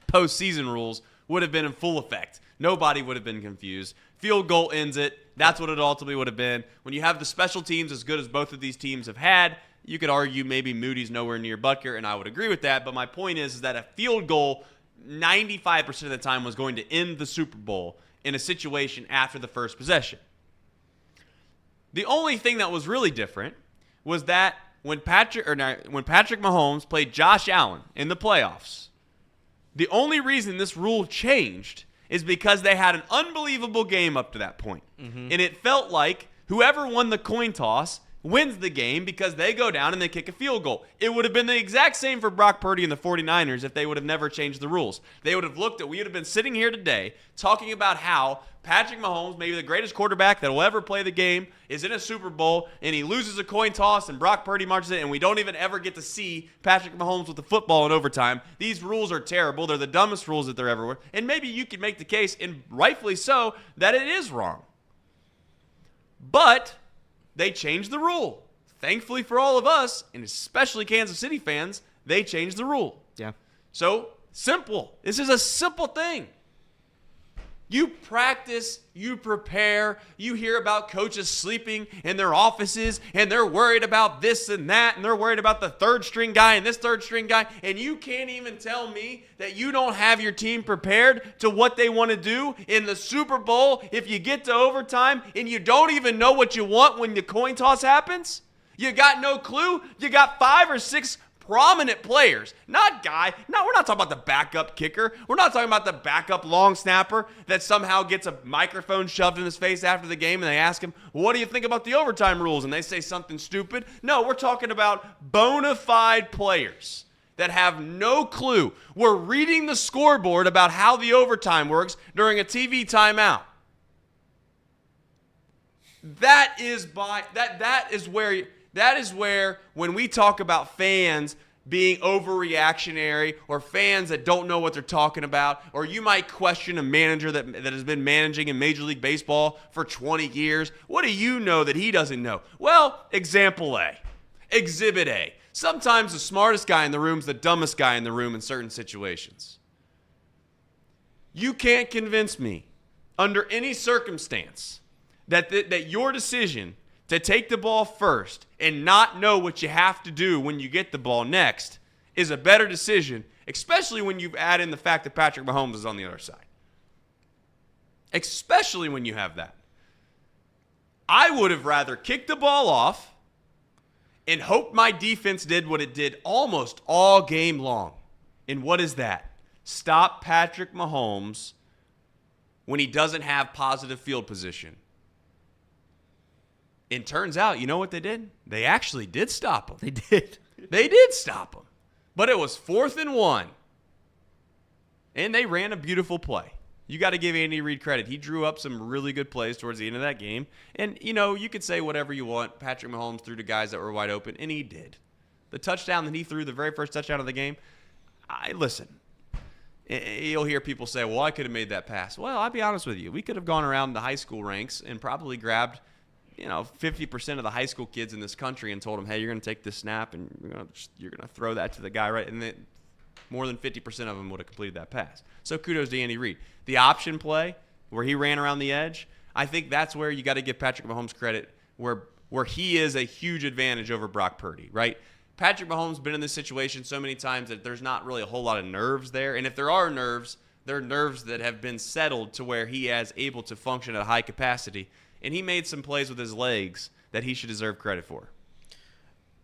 postseason rules would have been in full effect. Nobody would have been confused. Field goal ends it. That's what it ultimately would have been. When you have the special teams as good as both of these teams have had, you could argue maybe Moody's nowhere near Butker, and I would agree with that. But my point is that a field goal 95% of the time was going to end the Super Bowl in a situation after the first possession. The only thing that was really different was that when Patrick Mahomes played Josh Allen in the playoffs, the only reason this rule changed is because they had an unbelievable game up to that point. Mm-hmm. And it felt like whoever won the coin toss wins the game because they go down and they kick a field goal. It would have been the exact same for Brock Purdy and the 49ers if they would have never changed the rules. They would have we would have been sitting here today talking about how Patrick Mahomes, maybe the greatest quarterback that will ever play the game, is in a Super Bowl, and he loses a coin toss, and Brock Purdy marches in, and we don't even ever get to see Patrick Mahomes with the football in overtime. These rules are terrible. They're the dumbest rules that there ever were. And maybe you could make the case, and rightfully so, that it is wrong. But they changed the rule. Thankfully for all of us, and especially Kansas City fans, they changed the rule. Yeah. So, simple. This is a simple thing. You practice, you prepare, you hear about coaches sleeping in their offices, and they're worried about this and that, and they're worried about the third string guy and this third string guy, and you can't even tell me that you don't have your team prepared to what they want to do in the Super Bowl if you get to overtime and you don't even know what you want when the coin toss happens? You got no clue? You got 5 or 6 prominent players, we're not talking about the backup kicker. We're not talking about the backup long snapper that somehow gets a microphone shoved in his face after the game and they ask him, what do you think about the overtime rules? And they say something stupid. No, we're talking about bona fide players that have no clue. We're reading the scoreboard about how the overtime works during a TV timeout. That is where when we talk about fans being overreactionary or fans that don't know what they're talking about, or you might question a manager that has been managing in Major League Baseball for 20 years. What do you know that he doesn't know? Well, example A, exhibit A. Sometimes the smartest guy in the room is the dumbest guy in the room in certain situations. You can't convince me under any circumstance that your decision to take the ball first and not know what you have to do when you get the ball next is a better decision, especially when you add in the fact that Patrick Mahomes is on the other side. Especially when you have that. I would have rather kicked the ball off and hoped my defense did what it did almost all game long. And what is that? Stop Patrick Mahomes when he doesn't have positive field position. It turns out, you know what they did? They actually did stop him. They did. They did stop him. But it was 4th and 1. And they ran a beautiful play. You got to give Andy Reid credit. He drew up some really good plays towards the end of that game. And, you could say whatever you want. Patrick Mahomes threw to guys that were wide open, and he did. The touchdown that he threw, the very first touchdown of the game, listen, you'll hear people say, well, I could have made that pass. Well, I'll be honest with you. We could have gone around the high school ranks and probably grabbed 50% of the high school kids in this country and told them, hey, you're going to take this snap and you're going to throw that to the guy, right? And then more than 50% of them would have completed that pass. So kudos to Andy Reid. The option play where he ran around the edge, I think that's where you got to give Patrick Mahomes credit, where he is a huge advantage over Brock Purdy, right? Patrick Mahomes been in this situation so many times that there's not really a whole lot of nerves there. And if there are nerves, they're nerves that have been settled to where he is able to function at a high capacity. And he made some plays with his legs that he should deserve credit for.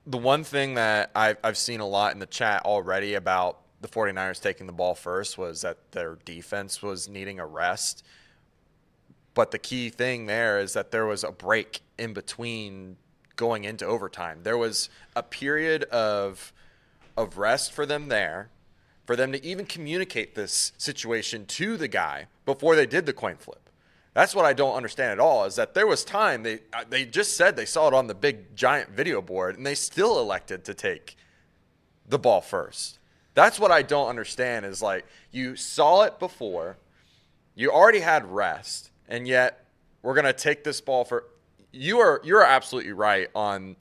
The one thing that I've seen a lot in the chat already about the 49ers taking the ball first was that their defense was needing a rest. But the key thing there is that there was a break in between going into overtime. There was a period of rest for them there, for them to even communicate this situation to the guy before they did the coin flip. That's what I don't understand at all, is that there was time. They just said they saw it on the big giant video board, and they still elected to take the ball first. That's what I don't understand, is like, you saw it before, you already had rest, and yet we're going to take this ball for – you're absolutely right on,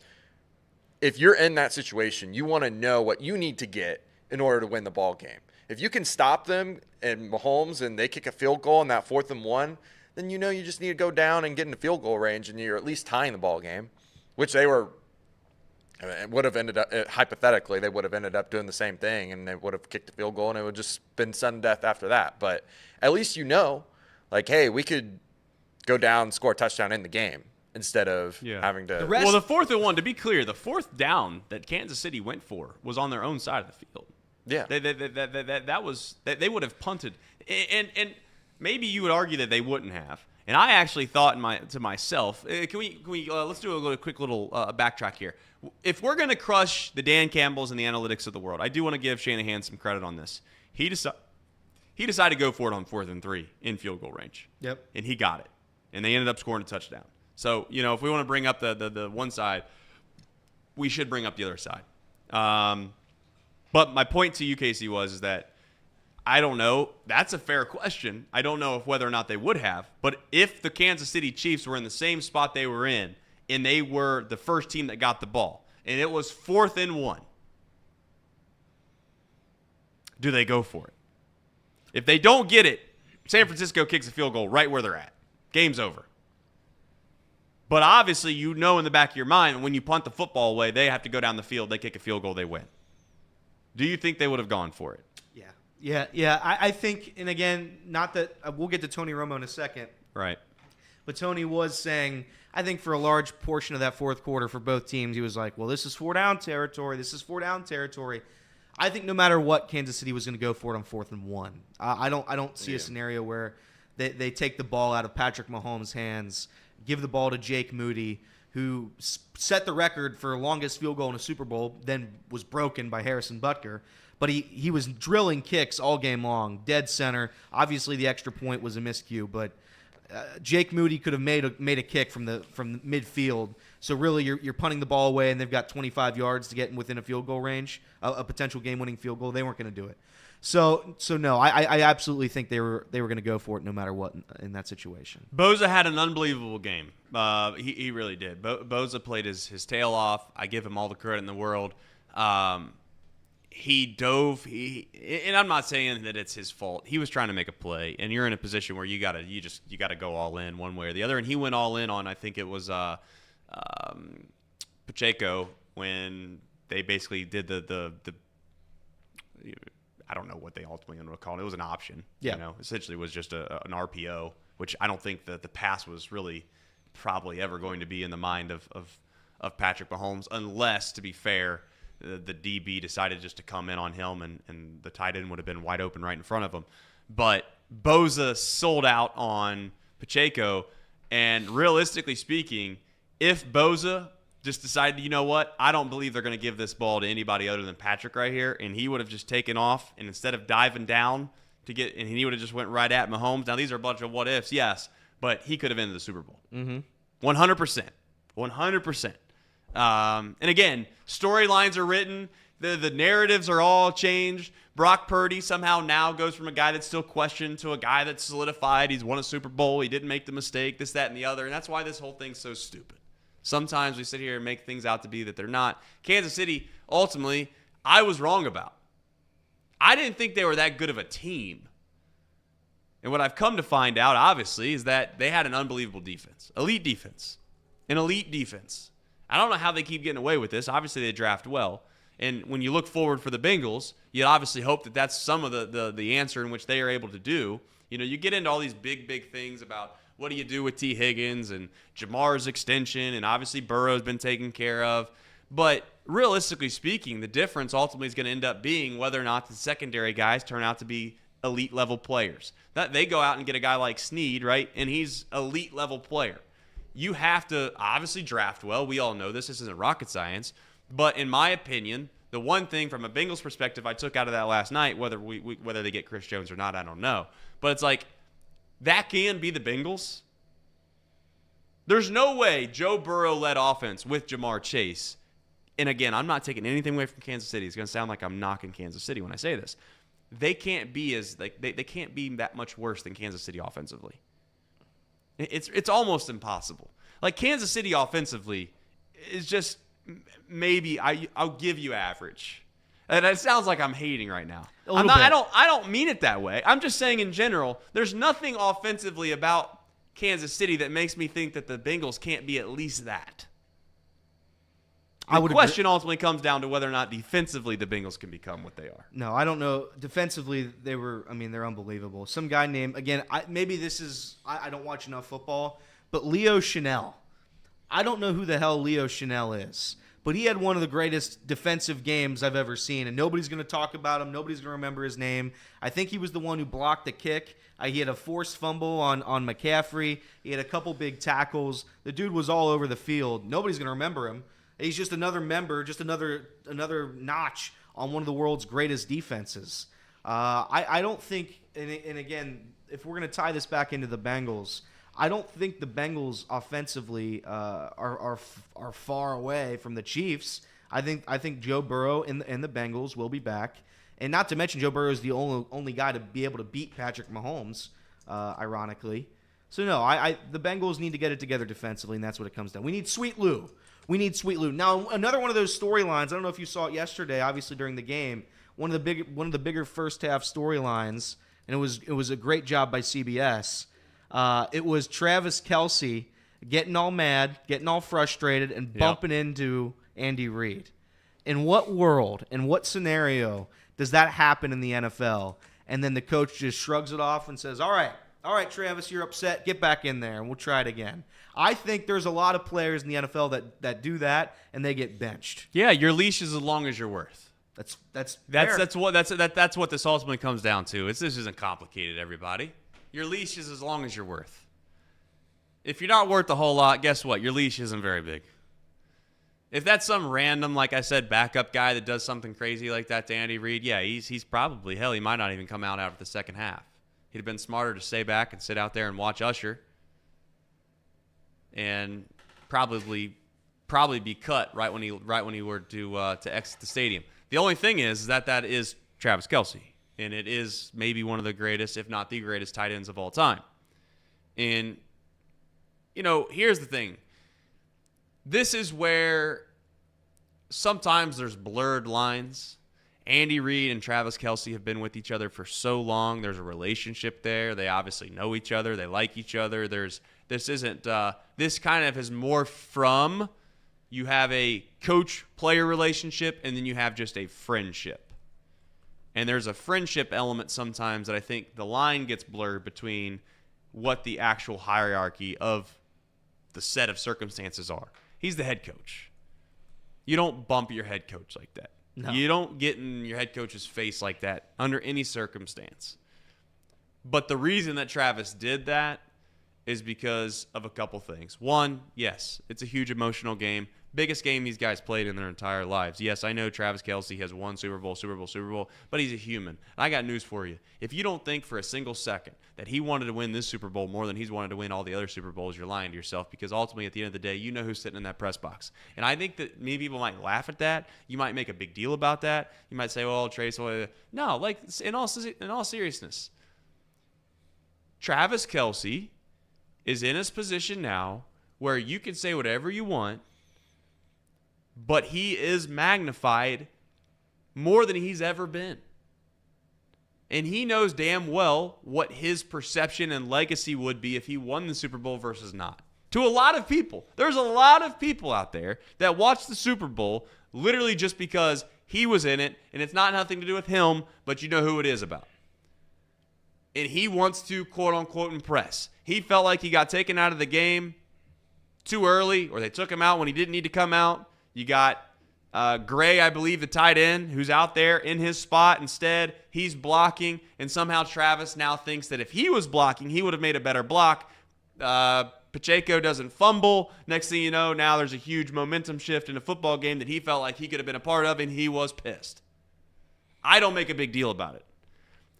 if you're in that situation, you want to know what you need to get in order to win the ball game. If you can stop them and Mahomes and they kick a field goal in that 4th and 1, then you just need to go down and get into field goal range, and you're at least tying the ball game, which they would have ended up, hypothetically, they would have ended up doing the same thing, and they would have kicked a field goal, and it would just been sudden death after that. But at least like, hey, we could go down and score a touchdown in the game instead of having to. Well, the 4th and 1, to be clear, the 4th down that Kansas City went for was on their own side of the field. Yeah. They would have punted. And maybe you would argue that they wouldn't have. And I actually thought to myself, can we let's do a quick little backtrack here. If we're going to crush the Dan Campbells and the analytics of the world, I do want to give Shanahan some credit on this. He decided to go for it on 4th and 3 in field goal range. Yep. And he got it. And they ended up scoring a touchdown. So, if we want to bring up the one side, we should bring up the other side. But my point to you, Casey, is that I don't know. That's a fair question. I don't know whether or not they would have. But if the Kansas City Chiefs were in the same spot they were in, and they were the first team that got the ball, and it was 4th and 1, do they go for it? If they don't get it, San Francisco kicks a field goal right where they're at. Game's over. But obviously, in the back of your mind, when you punt the football away, they have to go down the field, they kick a field goal, they win. Do you think they would have gone for it? Yeah. I think, and again, not that we'll get to Tony Romo in a second. Right. But Tony was saying, I think for a large portion of that 4th quarter for both teams, he was like, well, this is 4-down territory. This is 4-down territory. I think no matter what, Kansas City was going to go for it on 4th and 1. I don't see a scenario where they take the ball out of Patrick Mahomes' hands, give the ball to Jake Moody, who set the record for longest field goal in a Super Bowl, then was broken by Harrison Butker. But he was drilling kicks all game long, dead center. Obviously, the extra point was a miscue, but Jake Moody could have made a kick from the midfield. So really, you're punting the ball away, and they've got 25 yards to get within a field goal range, a potential game-winning field goal. They weren't going to do it. So no, I absolutely think they were going to go for it no matter what in that situation. Boza had an unbelievable game. He really did. Boza played his tail off. I give him all the credit in the world. He dove. And I'm not saying that it's his fault. He was trying to make a play, and you're in a position where you gotta go all in one way or the other. And he went all in on, I think it was Pacheco, when they basically did the I don't know what they ultimately ended up calling it. It was an option. Yeah. Essentially it was just an RPO, which I don't think that the pass was really probably ever going to be in the mind of Patrick Mahomes, unless, to be fair, the DB decided just to come in on him, and the tight end would have been wide open right in front of him. But Boza sold out on Pacheco, and realistically speaking, if Boza just decided, you know what? I don't believe they're going to give this ball to anybody other than Patrick right here. And he would have just taken off, and instead of diving down and he would have just went right at Mahomes. Now, these are a bunch of what ifs, yes, but he could have ended the Super Bowl. 100%. 100%. And again, storylines are written. The narratives are all changed. Brock Purdy somehow now goes from a guy that's still questioned to a guy that's solidified. He's won a Super Bowl. He didn't make the mistake, this, that, and the other. And that's why this whole thing's so stupid. Sometimes we sit here and make things out to be that they're not. Kansas City, ultimately, I was wrong about. I didn't think they were that good of a team. And what I've come to find out, obviously, is that they had an unbelievable defense. Elite defense. An elite defense. I don't know how they keep getting away with this. Obviously, they draft well. And when you look forward for the Bengals, you obviously hope that that's some of the answer in which they are able to do. You know, you get into all these big things about what do you do with T. Higgins and Jamar's extension, and obviously Burrow's been taken care of. But realistically speaking, the difference ultimately is going to end up being whether or not the secondary guys turn out to be elite level players. That they go out and get a guy like Snead, right? And he's elite level player. You have to obviously draft well. We all know this. This isn't rocket science. But in my opinion, the one thing from a Bengals perspective I took out of that last night, whether whether they get Chris Jones or not, I don't know. But it's like, that can be the Bengals. There's no way Joe Burrow-led offense with Jamar Chase. And again, I'm not taking anything away from Kansas City. It's going to sound like I'm knocking Kansas City when I say this. They can't be they can't be that much worse than Kansas City offensively. It's almost impossible. Like, Kansas City offensively is just maybe I'll give you average. And it sounds like I'm hating right now. I don't mean it that way. I'm just saying in general, there's nothing offensively about Kansas City that makes me think that the Bengals can't be at least that. The question ultimately comes down to whether or not defensively the Bengals can become what they are. No, I don't know. Defensively, they're unbelievable. Some guy named, again, I don't watch enough football, but Leo Chanel. I don't know who the hell Leo Chanel is, but he had one of the greatest defensive games I've ever seen, and nobody's going to talk about him. Nobody's going to remember his name. I think he was the one who blocked the kick. He had a forced fumble on McCaffrey. He had a couple big tackles. The dude was all over the field. Nobody's going to remember him. He's just another member, just another notch on one of the world's greatest defenses. I don't think, and again, if we're going to tie this back into the Bengals, I don't think the Bengals offensively are far away from the Chiefs. I think Joe Burrow and the Bengals will be back, and not to mention Joe Burrow is the only guy to be able to beat Patrick Mahomes, ironically. So no, the Bengals need to get it together defensively, and that's what it comes down. We need Sweet Lou. Now, another one of those storylines, I don't know if you saw it yesterday, obviously during the game, one of the bigger first half storylines, and it was a great job by CBS. It was Travis Kelce getting all mad, getting all frustrated, and bumping into Andy Reid. In what world, in what scenario does that happen in the NFL? And then the coach just shrugs it off and says, all right, Travis, you're upset. Get back in there, and we'll try it again. I think there's a lot of players in the NFL that do that, and they get benched. Yeah, your leash is as long as you're worth. That's what this ultimately comes down to. This isn't complicated, everybody. Your leash is as long as you're worth. If you're not worth a whole lot, guess what? Your leash isn't very big. If that's some random, like I said, backup guy that does something crazy like that to Andy Reid, yeah, he's probably, hell, he might not even come out after the second half. He'd have been smarter to stay back and sit out there and watch Usher, and probably be cut right when he were to exit the stadium. The only thing is that is Travis Kelce, and it is maybe one of the greatest, if not the greatest, tight ends of all time. And here's the thing. This is where sometimes there's blurred lines. Andy Reid and Travis Kelce have been with each other for so long. There's a relationship there. They obviously know each other. They like each other. This kind of is more from you have a coach-player relationship, and then you have just a friendship. And there's a friendship element sometimes that I think the line gets blurred between what the actual hierarchy of the set of circumstances are. He's the head coach. You don't bump your head coach like that. No. You don't get in your head coach's face like that under any circumstance. But the reason that Travis did that is because of a couple things. One, yes, it's a huge emotional game. Biggest game these guys played in their entire lives. Yes, I know Travis Kelce has won Super Bowl, but he's a human. And I got news for you. If you don't think for a single second that he wanted to win this Super Bowl more than he's wanted to win all the other Super Bowls, you're lying to yourself, because ultimately at the end of the day, you know who's sitting in that press box. And I think that many people might laugh at that. You might make a big deal about that. You might say, well, Trace, no, like in all seriousness, Travis Kelce is in his position now where you can say whatever you want, but he is magnified more than he's ever been. And he knows damn well what his perception and legacy would be if he won the Super Bowl versus not. To a lot of people. There's a lot of people out there that watch the Super Bowl literally just because he was in it, and it's not nothing to do with him, but you know who it is about. And he wants to, quote-unquote, impress. He felt like he got taken out of the game too early, or they took him out when he didn't need to come out. You got Gray, I believe, the tight end, who's out there in his spot. Instead, he's blocking, and somehow Travis now thinks that if he was blocking, he would have made a better block. Pacheco doesn't fumble. Next thing you know, now there's a huge momentum shift in a football game that he felt like he could have been a part of, and he was pissed. I don't make a big deal about it.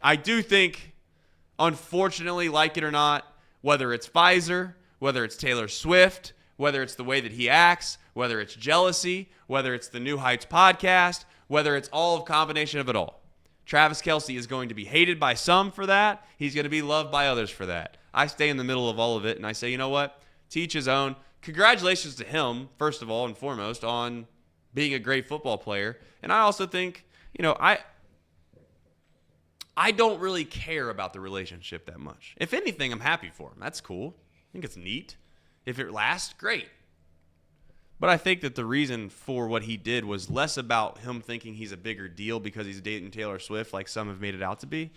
I do think, unfortunately, like it or not, whether it's Pfizer, whether it's Taylor Swift, whether it's the way that he acts, whether it's jealousy, whether it's the New Heights podcast, whether it's all of combination of it all. Travis Kelce is going to be hated by some for that. He's going to be loved by others for that. I stay in the middle of all of it, and I say, you know what? To each his own. Congratulations to him, first of all and foremost, on being a great football player. And I also think, I don't really care about the relationship that much. If anything, I'm happy for him. That's cool. I think it's neat. If it lasts, great. But I think that the reason for what he did was less about him thinking he's a bigger deal because he's dating Taylor Swift, like some have made it out to be,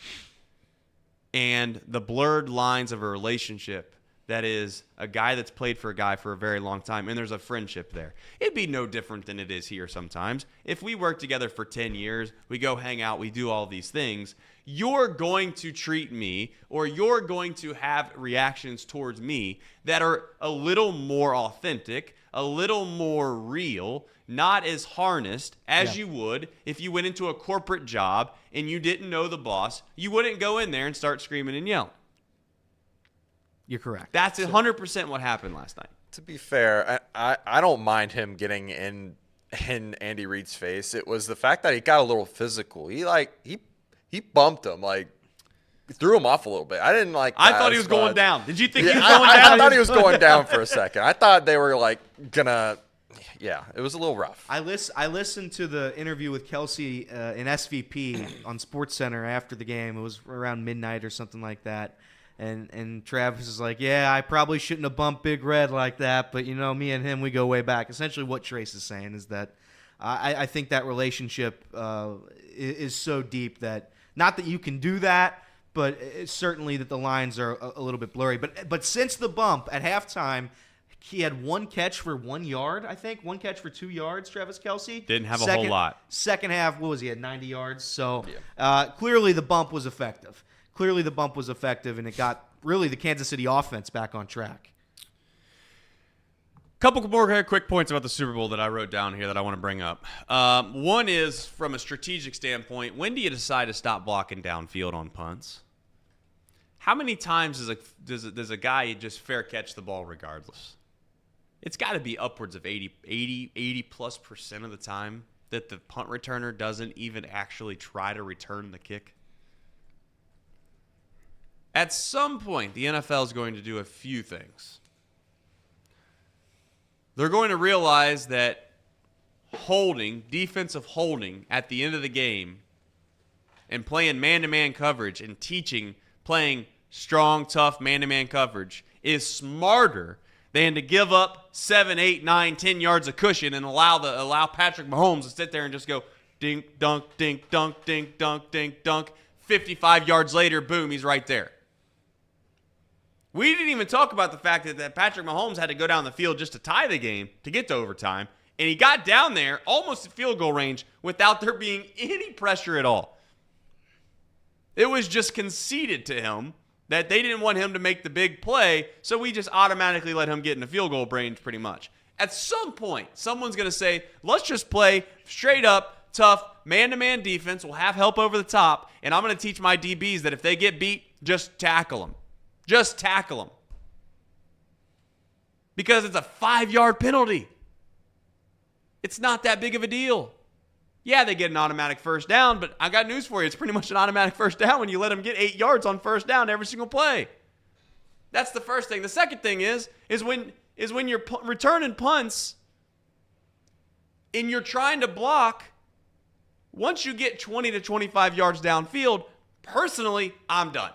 and the blurred lines of a relationship that is a guy that's played for a guy for a very long time, and there's a friendship there. It'd be no different than it is here sometimes. If we work together for 10 years, we go hang out, we do all these things, you're going to treat me, or you're going to have reactions towards me that are a little more authentic, a little more real, not as harnessed as you would if you went into a corporate job and you didn't know the boss. You wouldn't go in there and start screaming and yelling. You're correct. That's 100% what happened last night. To be fair, I don't mind him getting in Andy Reid's face. It was the fact that he got a little physical. He bumped him, threw him off a little bit. I didn't like that. I thought he was going down. Did you think he was I, going down? I thought he was going down for a second. I thought they were gonna. Yeah, it was a little rough. I listened to the interview with Kelce in SVP on SportsCenter after the game. It was around midnight or something like that. And Travis is like, yeah, I probably shouldn't have bumped Big Red like that, but, me and him, we go way back. Essentially what Trace is saying is that I think that relationship is so deep that, not that you can do that, but it's certainly that the lines are a little bit blurry. But since the bump at halftime, he had one catch for 1 yard, I think. One catch for 2 yards, Travis Kelce. Didn't have a whole lot. Second half, what was he, at 90 yards? So clearly the bump was effective. And it got really the Kansas City offense back on track. Couple more quick points about the Super Bowl that I wrote down here that I want to bring up. One is, from a strategic standpoint, when do you decide to stop blocking downfield on punts? How many times does a guy just fair catch the ball regardless? It's got to be upwards of 80+% of the time that the punt returner doesn't even actually try to return the kick. At some point, the NFL is going to do a few things. They're going to realize that defensive holding at the end of the game and playing man-to-man coverage and playing strong, tough man-to-man coverage is smarter than to give up 7, 8, 9, 10 yards of cushion and allow Patrick Mahomes to sit there and just go dink, dunk, dink, dunk, dink, dunk, dink, dunk. 55 yards later, boom, he's right there. We didn't even talk about the fact that Patrick Mahomes had to go down the field just to tie the game to get to overtime, and he got down there almost at field goal range without there being any pressure at all. It was just conceded to him that they didn't want him to make the big play, so we just automatically let him get in the field goal range pretty much. At some point, someone's going to say, let's just play straight up, tough, man-to-man defense. We'll have help over the top, and I'm going to teach my DBs that if they get beat, just tackle them. Just tackle them. Because it's a 5-yard penalty. It's not that big of a deal. Yeah, they get an automatic first down, but I got news for you. It's pretty much an automatic first down when you let them get 8 yards on first down every single play. That's the first thing. The second thing is when you're returning punts and you're trying to block, once you get 20 to 25 yards downfield, personally, I'm done.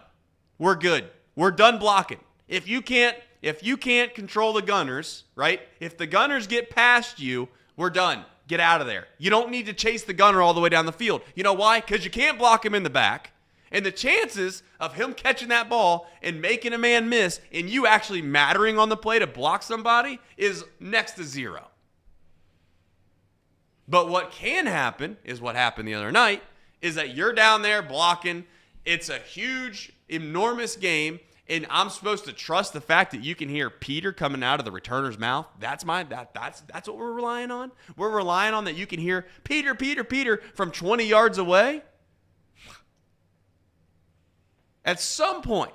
We're good. We're done blocking. If you can't control the gunners, right? If the gunners get past you, we're done. Get out of there. You don't need to chase the gunner all the way down the field. You know why? Because you can't block him in the back. And the chances of him catching that ball and making a man miss and you actually mattering on the play to block somebody is next to zero. But what can happen is what happened the other night is that you're down there blocking. It's a huge, enormous game. And I'm supposed to trust the fact that you can hear Peter coming out of the returner's mouth. That's what we're relying on. We're relying on that you can hear Peter, Peter, Peter from 20 yards away. At some point,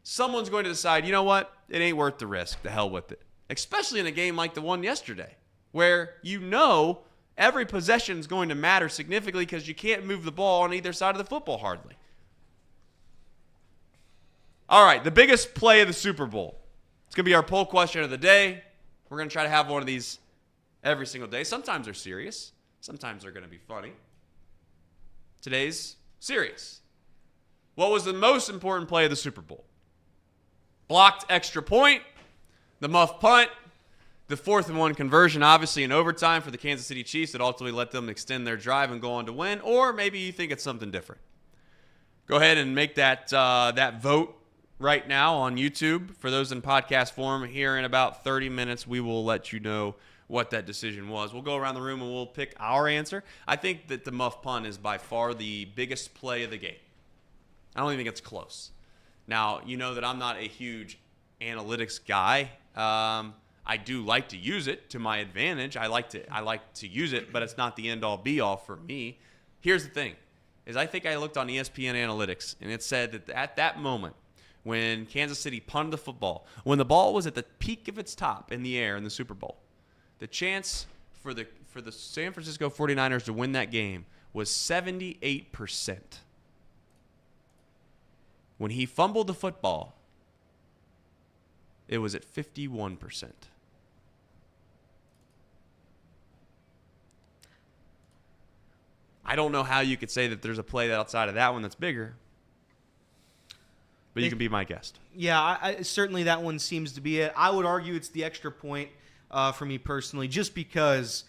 someone's going to decide, you know what? It ain't worth the risk. The hell with it. Especially in a game like the one yesterday, where you know every possession is going to matter significantly because you can't move the ball on either side of the football hardly. All right, the biggest play of the Super Bowl. It's going to be our poll question of the day. We're going to try to have one of these every single day. Sometimes they're serious. Sometimes they're going to be funny. Today's serious. What was the most important play of the Super Bowl? Blocked extra point, the muff punt, the 4th and 1 conversion, obviously in overtime for the Kansas City Chiefs that ultimately let them extend their drive and go on to win. Or maybe you think it's something different. Go ahead and make that vote right now on YouTube. For those in podcast form, here in about 30 minutes, we will let you know what that decision was. We'll go around the room and we'll pick our answer. I think that the muff punt is by far the biggest play of the game. I don't even think it's close. Now, you know that I'm not a huge analytics guy. I do like to use it to my advantage. I like to use it, but it's not the end-all be-all for me. Here's the thing, is I think I looked on ESPN Analytics, and it said that at that moment, when Kansas City punted the football, when the ball was at the peak of its top in the air in the Super Bowl, the chance for the San Francisco 49ers to win that game was 78%. When he fumbled the football, it was at 51%. I don't know how you could say that there's a play outside of that one that's bigger. But you can be my guest. Yeah, I certainly that one seems to be it. I would argue it's the extra point for me personally, just because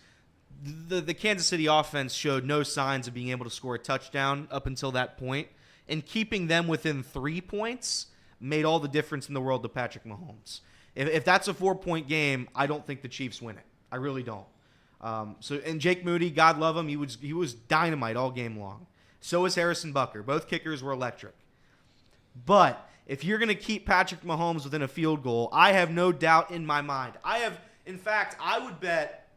the Kansas City offense showed no signs of being able to score a touchdown up until that point, and keeping them within 3 points made all the difference in the world to Patrick Mahomes. If that's a 4-point game, I don't think the Chiefs win it. I really don't. And Jake Moody, God love him, he was dynamite all game long. So was Harrison Butker. Both kickers were electric. But if you're going to keep Patrick Mahomes within a field goal, I have no doubt in my mind. In fact, I would bet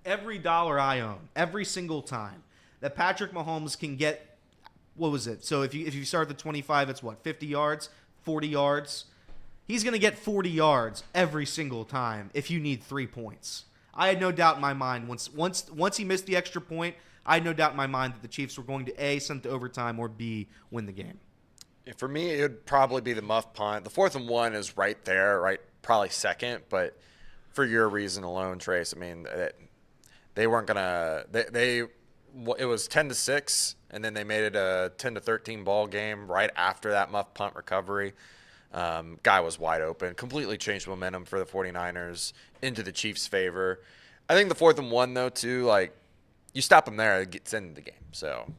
every dollar I own, every single time, that Patrick Mahomes can get, what was it? So if you start at the 25, it's what, 50 yards, 40 yards? He's going to get 40 yards every single time if you need 3 points. I had no doubt in my mind. Once he missed the extra point, I had no doubt in my mind that the Chiefs were going to A, send it to overtime, or B, win the game. For me, it would probably be the muff punt. The 4th and 1 is right there, right? Probably second, but for your reason alone, Trace, I mean, they weren't gonna. It was 10-6, and then they made it a 10-13 ball game right after that muff punt recovery. Guy was wide open, completely changed momentum for the 49ers into the Chiefs' favor. I think the 4th and 1 though too, like you stop them there, it gets into the game. So.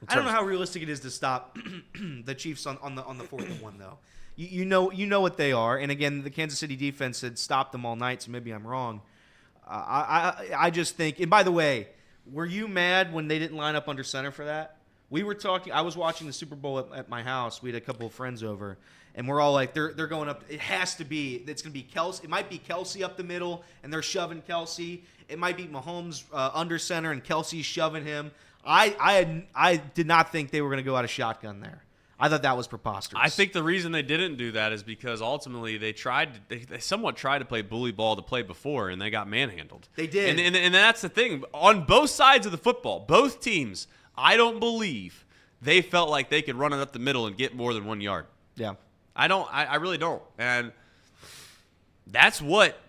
I don't know how realistic it is to stop the Chiefs on the 4th and 1 though. You know what they are, and again, the Kansas City defense had stopped them all night, so maybe I'm wrong. I just think, and by the way, were you mad when they didn't line up under center for that? We were talking. I was watching the Super Bowl at my house. We had a couple of friends over, and we're all like, they're going up. It has to be. It's going to be Kelce. It might be Kelce up the middle, and they're shoving Kelce. It might be Mahomes under center, and Kelce's shoving him. I did not think they were going to go out of shotgun there. I thought that was preposterous. I think the reason they didn't do that is because ultimately they somewhat tried to play bully ball to play before, and they got manhandled. They did. And that's the thing. On both sides of the football, both teams, I don't believe they felt like they could run it up the middle and get more than 1 yard. Yeah. I really don't. And that's what,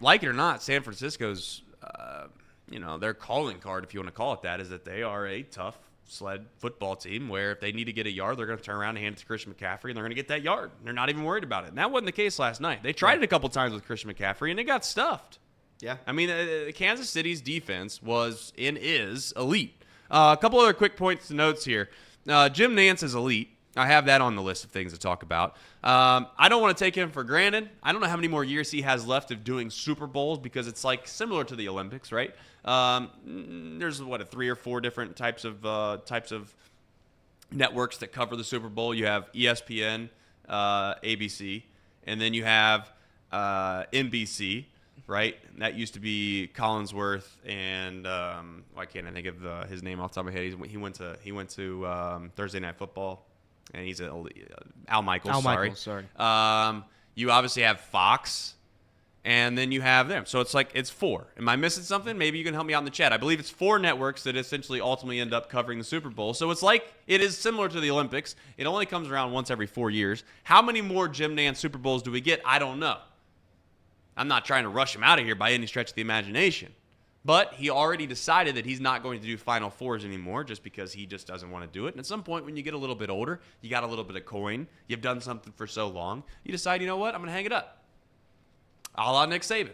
like it or not, San Francisco's, their calling card, if you want to call it that, is that they are a tough sled football team where if they need to get a yard, they're going to turn around and hand it to Christian McCaffrey, and they're going to get that yard. They're not even worried about it. And that wasn't the case last night. They tried it a couple times with Christian McCaffrey, and they got stuffed. Yeah. I mean, Kansas City's defense was and is elite. A couple other quick points to notes here. Jim Nance is elite. I have that on the list of things to talk about. I don't want to take him for granted. I don't know how many more years he has left of doing Super Bowls because it's like similar to the Olympics, right? There's 3 or 4 different types of networks that cover the Super Bowl. You have ESPN, ABC, and then you have NBC. Right, and that used to be Collinsworth, and why can't I think of his name off the top of my head? He went to Thursday Night Football, and he's Al Michaels. Sorry. You obviously have Fox, and then you have them. So it's 4. Am I missing something? Maybe you can help me out in the chat. I believe it's 4 networks that essentially ultimately end up covering the Super Bowl. So it's like it is similar to the Olympics. It only comes around once every 4 years. How many more Jim Nance Super Bowls do we get? I don't know. I'm not trying to rush him out of here by any stretch of the imagination. But he already decided that he's not going to do Final Fours anymore just because he just doesn't want to do it. And at some point when you get a little bit older, you got a little bit of coin, you've done something for so long, you decide, you know what, I'm going to hang it up. A la Nick Saban.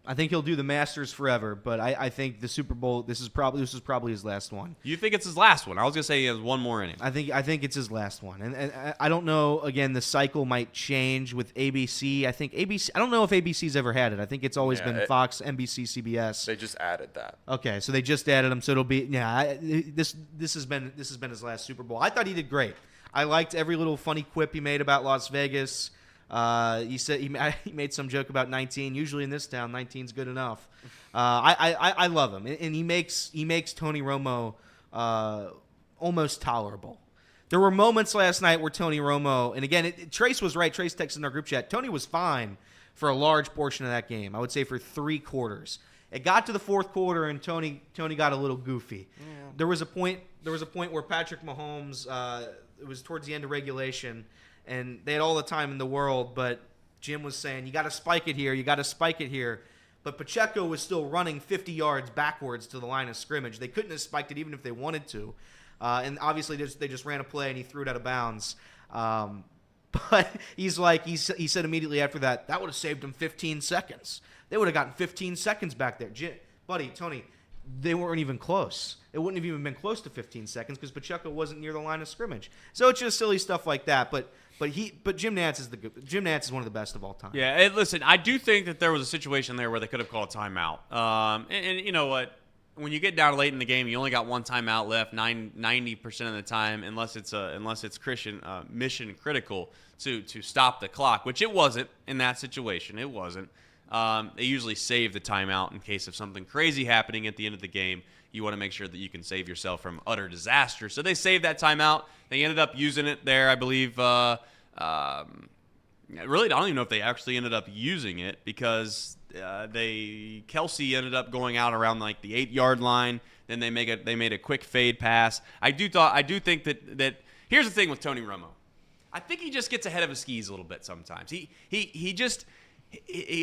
I think he'll do the Masters forever, but I think the Super Bowl, this is probably his last one. You think it's his last one? I was going to say he has one more in him. I think it's his last one. And I don't know, again, the cycle might change with ABC. I don't know if ABC's ever had it. I think it's always been Fox, NBC, CBS. They just added that. Okay, so they just added him, so it'll be this has been his last Super Bowl. I thought he did great. I liked every little funny quip he made about Las Vegas. He said he made some joke about 19. Usually in this town, 19's good enough. I love him, and he makes Tony Romo almost tolerable. There were moments last night where Tony Romo, and again, Trace was right. Trace texted in our group chat. Tony was fine for a large portion of that game. I would say for 3 quarters. It got to the 4th quarter, and Tony got a little goofy. Yeah. There was a point where Patrick Mahomes. It was towards the end of regulation. And they had all the time in the world, but Jim was saying, you got to spike it here, you got to spike it here. But Pacheco was still running 50 yards backwards to the line of scrimmage. They couldn't have spiked it even if they wanted to. And obviously they just ran a play and he threw it out of bounds. But he said immediately after that would have saved him 15 seconds. They would have gotten 15 seconds back there. Buddy, Tony, they weren't even close. It wouldn't have even been close to 15 seconds because Pacheco wasn't near the line of scrimmage. So it's just silly stuff like that. But Jim Nance is one of the best of all time. Yeah, and listen, I do think that there was a situation there where they could have called a timeout. And you know what? When you get down late in the game, you only got one timeout left 90% of the time, unless it's Christian mission critical to stop the clock, which it wasn't in that situation. It wasn't. They usually save the timeout in case of something crazy happening at the end of the game. You want to make sure that you can save yourself from utter disaster. So they saved that timeout. They ended up using it there, I believe. Really, I don't even know if they actually ended up using it because Kelce ended up going out around like the 8-yard line. Then they made a quick fade pass. I do think that here's the thing with Tony Romo. I think he just gets ahead of his skis a little bit sometimes. He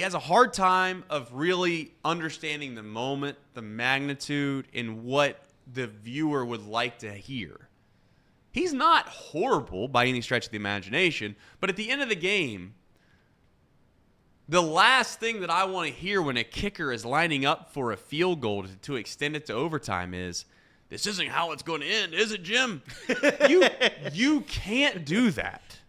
has a hard time of really understanding the moment, the magnitude, and what the viewer would like to hear. He's not horrible by any stretch of the imagination, but at the end of the game, the last thing that I want to hear when a kicker is lining up for a field goal to extend it to overtime is, "This isn't how it's going to end, is it, Jim?" You can't do that.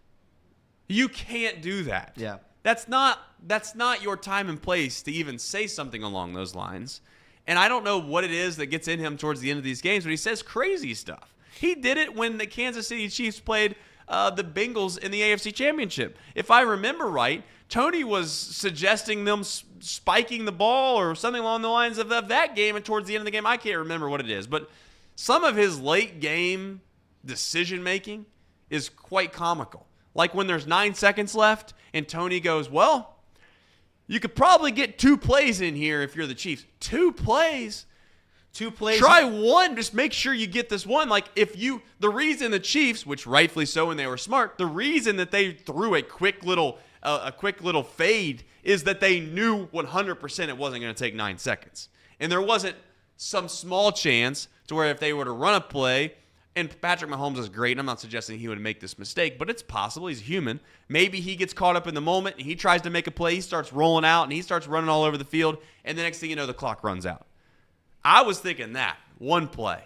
You can't do that. Yeah. That's not your time and place to even say something along those lines. And I don't know what it is that gets in him towards the end of these games, but he says crazy stuff. He did it when the Kansas City Chiefs played the Bengals in the AFC Championship. If I remember right, Tony was suggesting them spiking the ball or something along the lines of that game, and towards the end of the game, I can't remember what it is. But some of his late game decision-making is quite comical. Like when there's 9 seconds left, and Tony goes, well, you could probably get 2 plays in here if you're the Chiefs. 2 plays? 2 plays. Try one. Just make sure you get this one. Like the reason the Chiefs, which rightfully so, and they were smart, the reason that they threw a quick little fade is that they knew 100% it wasn't going to take 9 seconds, and there wasn't some small chance to where if they were to run a play. And Patrick Mahomes is great, and I'm not suggesting he would make this mistake, but it's possible. He's human. Maybe he gets caught up in the moment, and he tries to make a play. He starts rolling out, and he starts running all over the field, and the next thing you know, the clock runs out. I was thinking that. 1 play.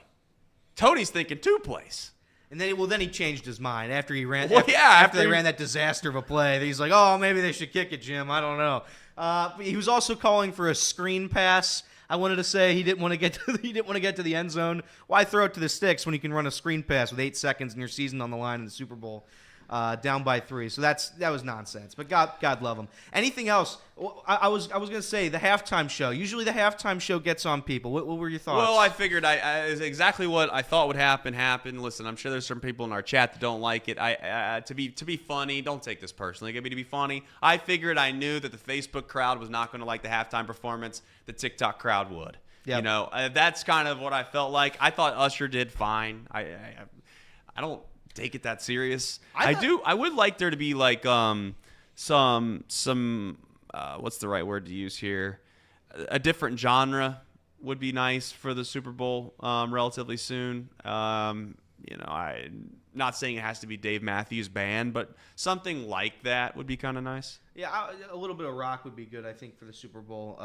Tony's thinking 2 plays. And then he changed his mind after he ran. Well, after they ran that disaster of a play. He's like, oh, maybe they should kick it, Jim. I don't know. He was also calling for a screen pass. I wanted to say he didn't want to get to the end zone. Why throw it to the sticks when you can run a screen pass with 8 seconds and your season on the line in the Super Bowl, down by 3? So that was nonsense. But God love him. Anything else? I was gonna say the halftime show. Usually the halftime show gets on people. What were your thoughts? Well, I figured exactly what I thought would happen. Listen, I'm sure there's some people in our chat that don't like it. To be funny, don't take this personally. Get me to be funny. I figured I knew that the Facebook crowd was not going to like the halftime performance. The TikTok crowd would. Yep. That's kind of what I felt like. I thought Usher did fine. I don't take it that serious. I would like there to be like some what's the right word to use here? A different genre would be nice for the Super Bowl relatively soon. I'm not saying it has to be Dave Matthews Band, but something like that would be kind of nice. Yeah, a little bit of rock would be good, I think, for the Super Bowl,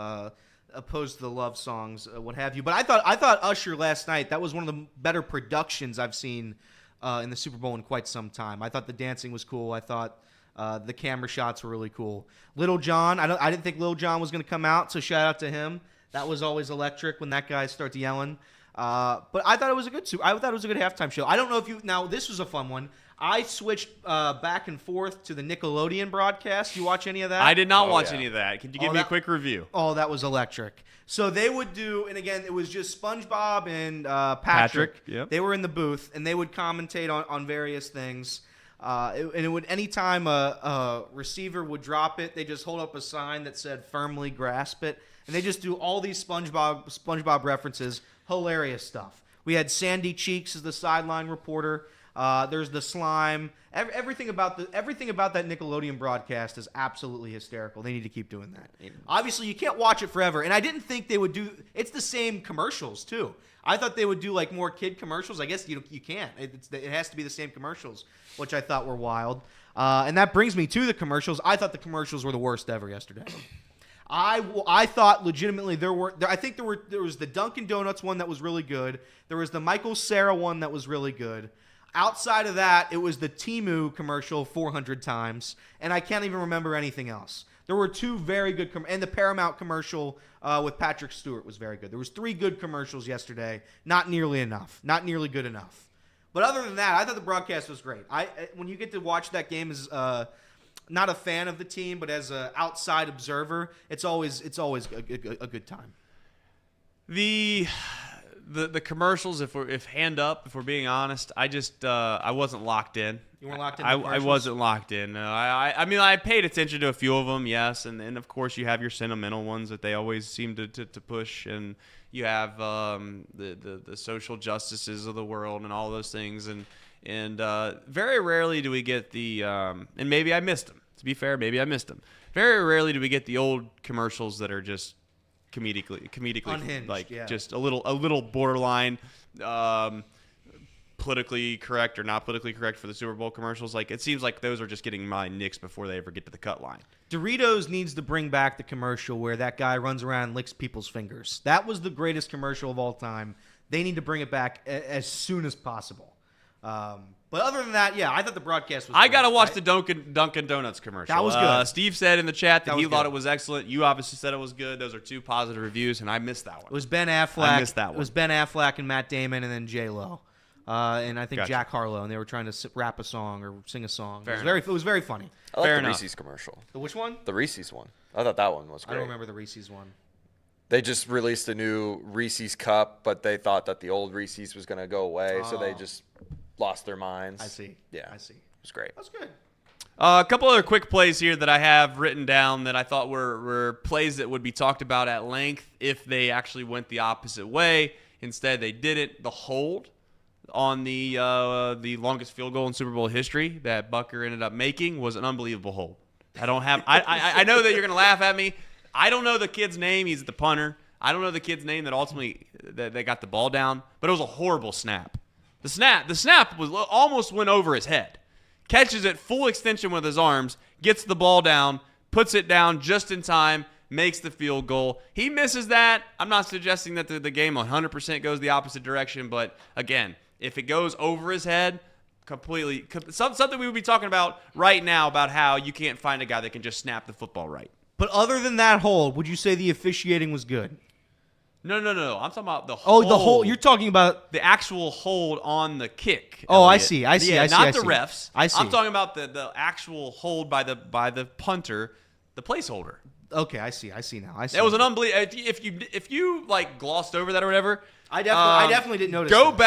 opposed to the love songs, what have you. But I thought Usher last night, that was one of the better productions I've seen in the Super Bowl in quite some time. I thought the dancing was cool. I thought the camera shots were really cool. Little John, I didn't think Little John was going to come out, so shout out to him. That was always electric when that guy starts yelling. But I thought it was a good halftime show. I don't know if now this was a fun one. I switched back and forth to the Nickelodeon broadcast. You watch any of that? I did not watch any of that. Could you give me a quick review? Oh, that was electric. So they would do, and again, it was just SpongeBob and Patrick. Yep. They were in the booth, and they would commentate on various things. And it would, anytime a receiver would drop it, they just hold up a sign that said "firmly grasp it," and they just do all these SpongeBob references. Hilarious stuff. We had Sandy Cheeks as the sideline reporter. There's the slime. Everything about that Nickelodeon broadcast is absolutely hysterical. They need to keep doing that. Obviously, you can't watch it forever, and I didn't think they would do. It's the same commercials too. I thought they would do like more kid commercials. I guess you can't. It has to be the same commercials, which I thought were wild. And that brings me to the commercials. I thought the commercials were the worst ever yesterday. I thought legitimately there was the Dunkin' Donuts one that was really good. There was the Michael Cera one that was really good. Outside of that, it was the Temu commercial 400 times, and I can't even remember anything else. There were 2 very good and the Paramount commercial with Patrick Stewart was very good. There was 3 good commercials yesterday. Not nearly enough. Not nearly good enough. But other than that, I thought the broadcast was great. When you get to watch that game as not a fan of the team, but as an outside observer, it's always a good time. The commercials, if we're being honest, I wasn't locked in. You weren't locked in. I wasn't locked in. I paid attention to a few of them, yes, and of course you have your sentimental ones that they always seem to push, and you have the social justices of the world and all those things, and very rarely do we get the and maybe I missed them. To be fair, maybe I missed them. Very rarely do we get the old commercials that are just comedically unhinged, like yeah. Just a little borderline politically correct or not politically correct for the Super Bowl commercials. Like, it seems like those are just getting my nicks before they ever get to the cut line. Doritos needs to bring back the commercial where that guy runs around and licks people's fingers. That was the greatest commercial of all time. They need to bring it back as soon as possible. But other than that, yeah, I thought the broadcast was I great. got to watch the Dunkin' Donuts commercial. That was good. Steve said in the chat that he thought good. it was excellent. You obviously said it was good. Those are 2 positive reviews, and I missed that one. It was Ben Affleck. I missed that one. It was Ben Affleck and Matt Damon, and then J-Lo. And I think Gotcha. Jack Harlow, and they were trying to rap a song or sing a song. Fair It was very funny. I like Fair the enough. Reese's commercial. The which one? The Reese's one. I thought that one was I great. don't remember the Reese's one. They just released a new Reese's cup, but they thought that the old Reese's was going to go away, so they just lost their minds. I see. Yeah. I see. It was great. That's good. A couple other quick plays here that I have written down that I thought were plays that would be talked about at length if they actually went the opposite way. Instead, they didn't. The hold on the longest field goal in Super Bowl history that Bucker ended up making was an unbelievable hold. I don't have. I know that you're gonna laugh at me. I don't know the kid's name. He's the punter. I don't know the kid's name that ultimately that they got the ball down, but it was a horrible snap. The snap was almost went over his head. Catches it full extension with his arms, gets the ball down, puts it down just in time, makes the field goal. He misses that. I'm not suggesting that the game 100% goes the opposite direction, but again, if it goes over his head, completely something we would be talking about right now about how you can't find a guy that can just snap the football right. But other than that hold, would you say the officiating was good? No. I'm talking about the hold. Oh, the hold. You're talking about the actual hold on the kick. Oh, I Elliot. see. Yeah, not the see. refs. I see. I'm talking about the actual hold by the punter, the placeholder. Okay, I see now. I see. That was an unbelievable. If you like glossed over that or whatever, I definitely didn't notice. Go this.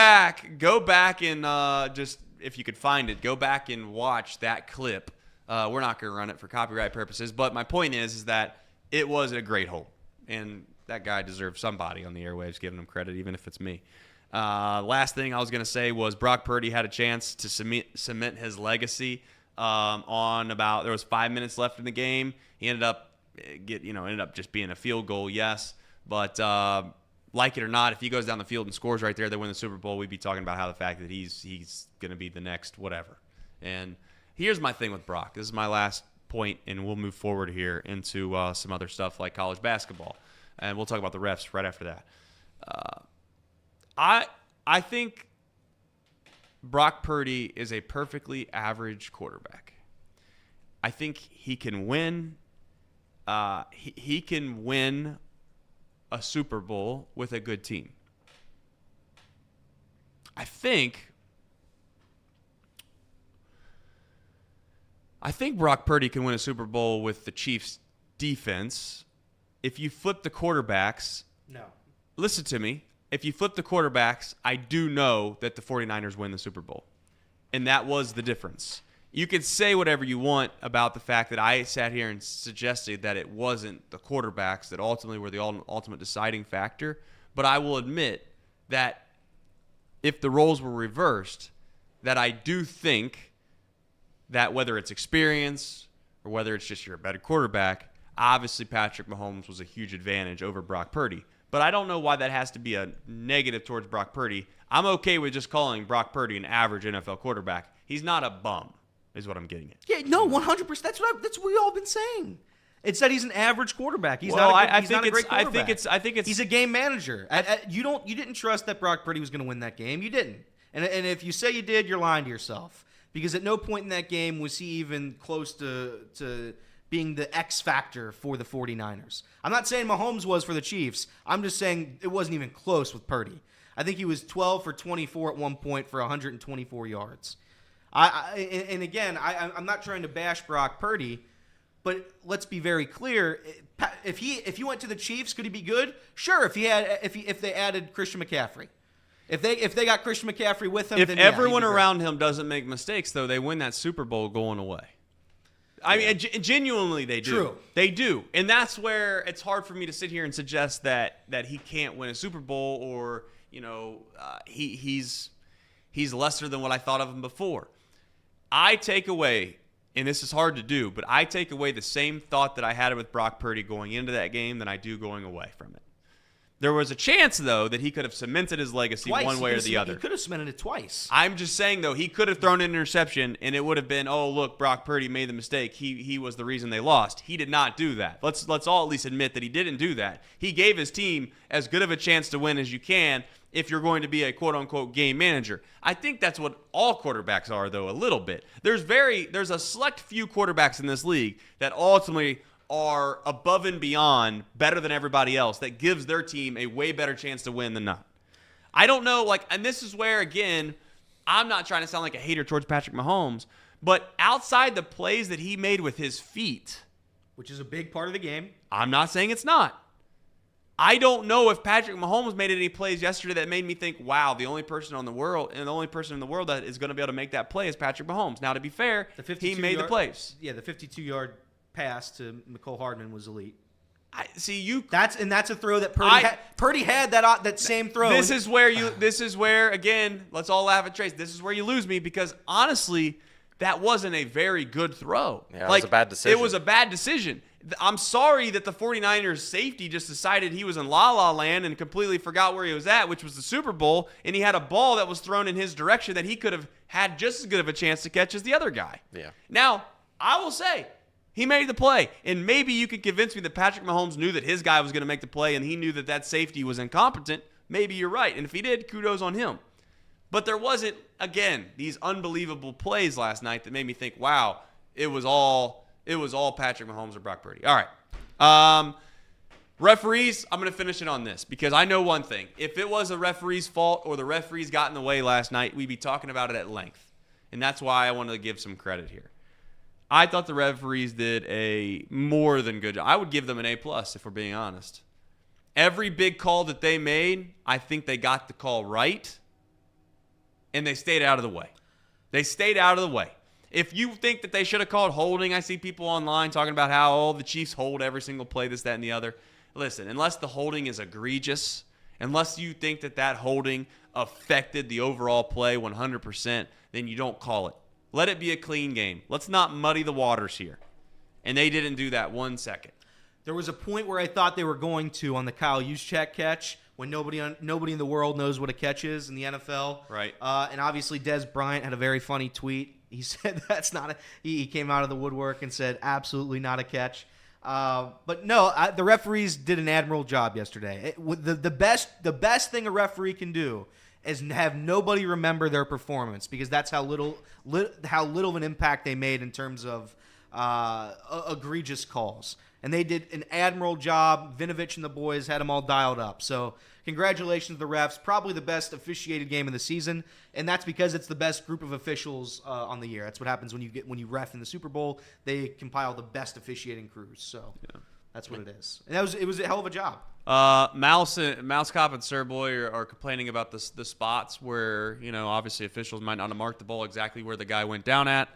back and just if you could find it, go back and watch that clip. We're not going to run it for copyright purposes, but my point is that it was a great hold, and that guy deserves somebody on the airwaves giving him credit, even if it's me. Last thing I was going to say was Brock Purdy had a chance to cement his legacy there was 5 minutes left in the game. He ended up just being a field goal, yes, but like it or not, if he goes down the field and scores right there, they win the Super Bowl. We'd be talking about how the fact that he's going to be the next whatever. And here's my thing with Brock. This is my last point, and we'll move forward here into some other stuff like college basketball. And we'll talk about the refs right after that. I think Brock Purdy is a perfectly average quarterback. I think he can win. He can win a Super Bowl with a good team. I think Brock Purdy can win a Super Bowl with the Chiefs' defense. If you flip the quarterbacks, No. listen to me. If you flip the quarterbacks, I do know that the 49ers win the Super Bowl. And that was the difference. You can say whatever you want about the fact that I sat here and suggested that it wasn't the quarterbacks that ultimately were the ultimate deciding factor. But I will admit that if the roles were reversed, that I do think that whether it's experience or whether it's just you're a better quarterback, obviously Patrick Mahomes was a huge advantage over Brock Purdy. But I don't know why that has to be a negative towards Brock Purdy. I'm okay with just calling Brock Purdy an average NFL quarterback. He's not a bum, is what I'm getting at. Yeah, no, 100%. That's what we all been saying. It's that he's an average quarterback. He's Well, not a I think great I quarterback. think it's he's a game manager. You didn't trust that Brock Purdy was going to win that game. You didn't. And if you say you did, you're lying to yourself. Because at no point in that game was he even close to being the X factor for the 49ers. I'm not saying Mahomes was for the Chiefs. I'm just saying it wasn't even close with Purdy. I think he was 12 for 24 at one point for 124 yards. And again, I'm not trying to bash Brock Purdy, but let's be very clear. If he went to the Chiefs, could he be good? Sure. If they added Christian McCaffrey. If they got Christian McCaffrey with him, if then everyone he'd be around him doesn't make mistakes, though, they win that Super Bowl going away. I mean, genuinely, they do. True. They do, and that's where it's hard for me to sit here and suggest that he can't win a Super Bowl, or he's lesser than what I thought of him before. I take away, and this is hard to do, but I take away the same thought that I had with Brock Purdy going into that game than I do going away from it. There was a chance, though, that he could have cemented his legacy one way or the other. He could have cemented it twice. I'm just saying, though, he could have thrown an interception, and it would have been, oh, look, Brock Purdy made the mistake. He was the reason they lost. He did not do that. Let's all at least admit that he didn't do that. He gave his team as good of a chance to win as you can, if you're going to be a quote-unquote game manager. I think that's what all quarterbacks are, though, a little bit. There's a select few quarterbacks in this league that ultimately are above and beyond better than everybody else that gives their team a way better chance to win than not. I don't know, and this is where, again, I'm not trying to sound like a hater towards Patrick Mahomes, but outside the plays that he made with his feet, which is a big part of the game. I'm not saying it's not. I don't know if Patrick Mahomes made any plays yesterday that made me think, wow, the only person in the world that is going to be able to make that play is Patrick Mahomes. Now, to be fair, he made the plays. Yeah, the 52-yard pass to Mecole Hardman was elite. That's a throw that Purdy had that same throw. This is where again, let's all laugh at Trace. This is where you lose me because honestly, that wasn't a very good throw. Yeah, it was a bad decision. It was a bad decision. I'm sorry that the 49ers safety just decided he was in la-la land and completely forgot where he was at, which was the Super Bowl, and he had a ball that was thrown in his direction that he could have had just as good of a chance to catch as the other guy. Yeah. Now, I will say, he made the play, and maybe you could convince me that Patrick Mahomes knew that his guy was going to make the play and he knew that safety was incompetent. Maybe you're right, and if he did, kudos on him. But there wasn't, again, these unbelievable plays last night that made me think, wow, it was all Patrick Mahomes or Brock Purdy. All right. Referees, I'm going to finish it on this because I know one thing. If it was a referee's fault or the referees got in the way last night, we'd be talking about it at length. And that's why I wanted to give some credit here. I thought the referees did a more than good job. I would give them an A+, if we're being honest. Every big call that they made, I think they got the call right, and they stayed out of the way. They stayed out of the way. If you think that they should have called holding, I see people online talking about how all the Chiefs hold every single play, this, that, and the other. Listen, unless the holding is egregious, unless you think that holding affected the overall play 100%, then you don't call it. Let it be a clean game. Let's not muddy the waters here. And they didn't do that 1 second. There was a point where I thought they were going to on the Kyle Juszczyk catch when nobody in the world knows what a catch is in the NFL. Right. And obviously Des Bryant had a very funny tweet. He said that's not a – he came out of the woodwork and said absolutely not a catch. But no, the referees did an admirable job yesterday. The best thing a referee can do is have nobody remember their performance because that's how little of an impact they made in terms of egregious calls. And they did an admirable job. Vinovich and the boys had them all dialed up. So congratulations to the refs. Probably the best officiated game of the season, and that's because it's the best group of officials on the year. That's what happens when you ref in the Super Bowl. They compile the best officiating crews. So that's what it is. And it was a hell of a job. Mouse Cop and Sir Boy are complaining about the spots where obviously officials might not have marked the ball exactly where the guy went down at.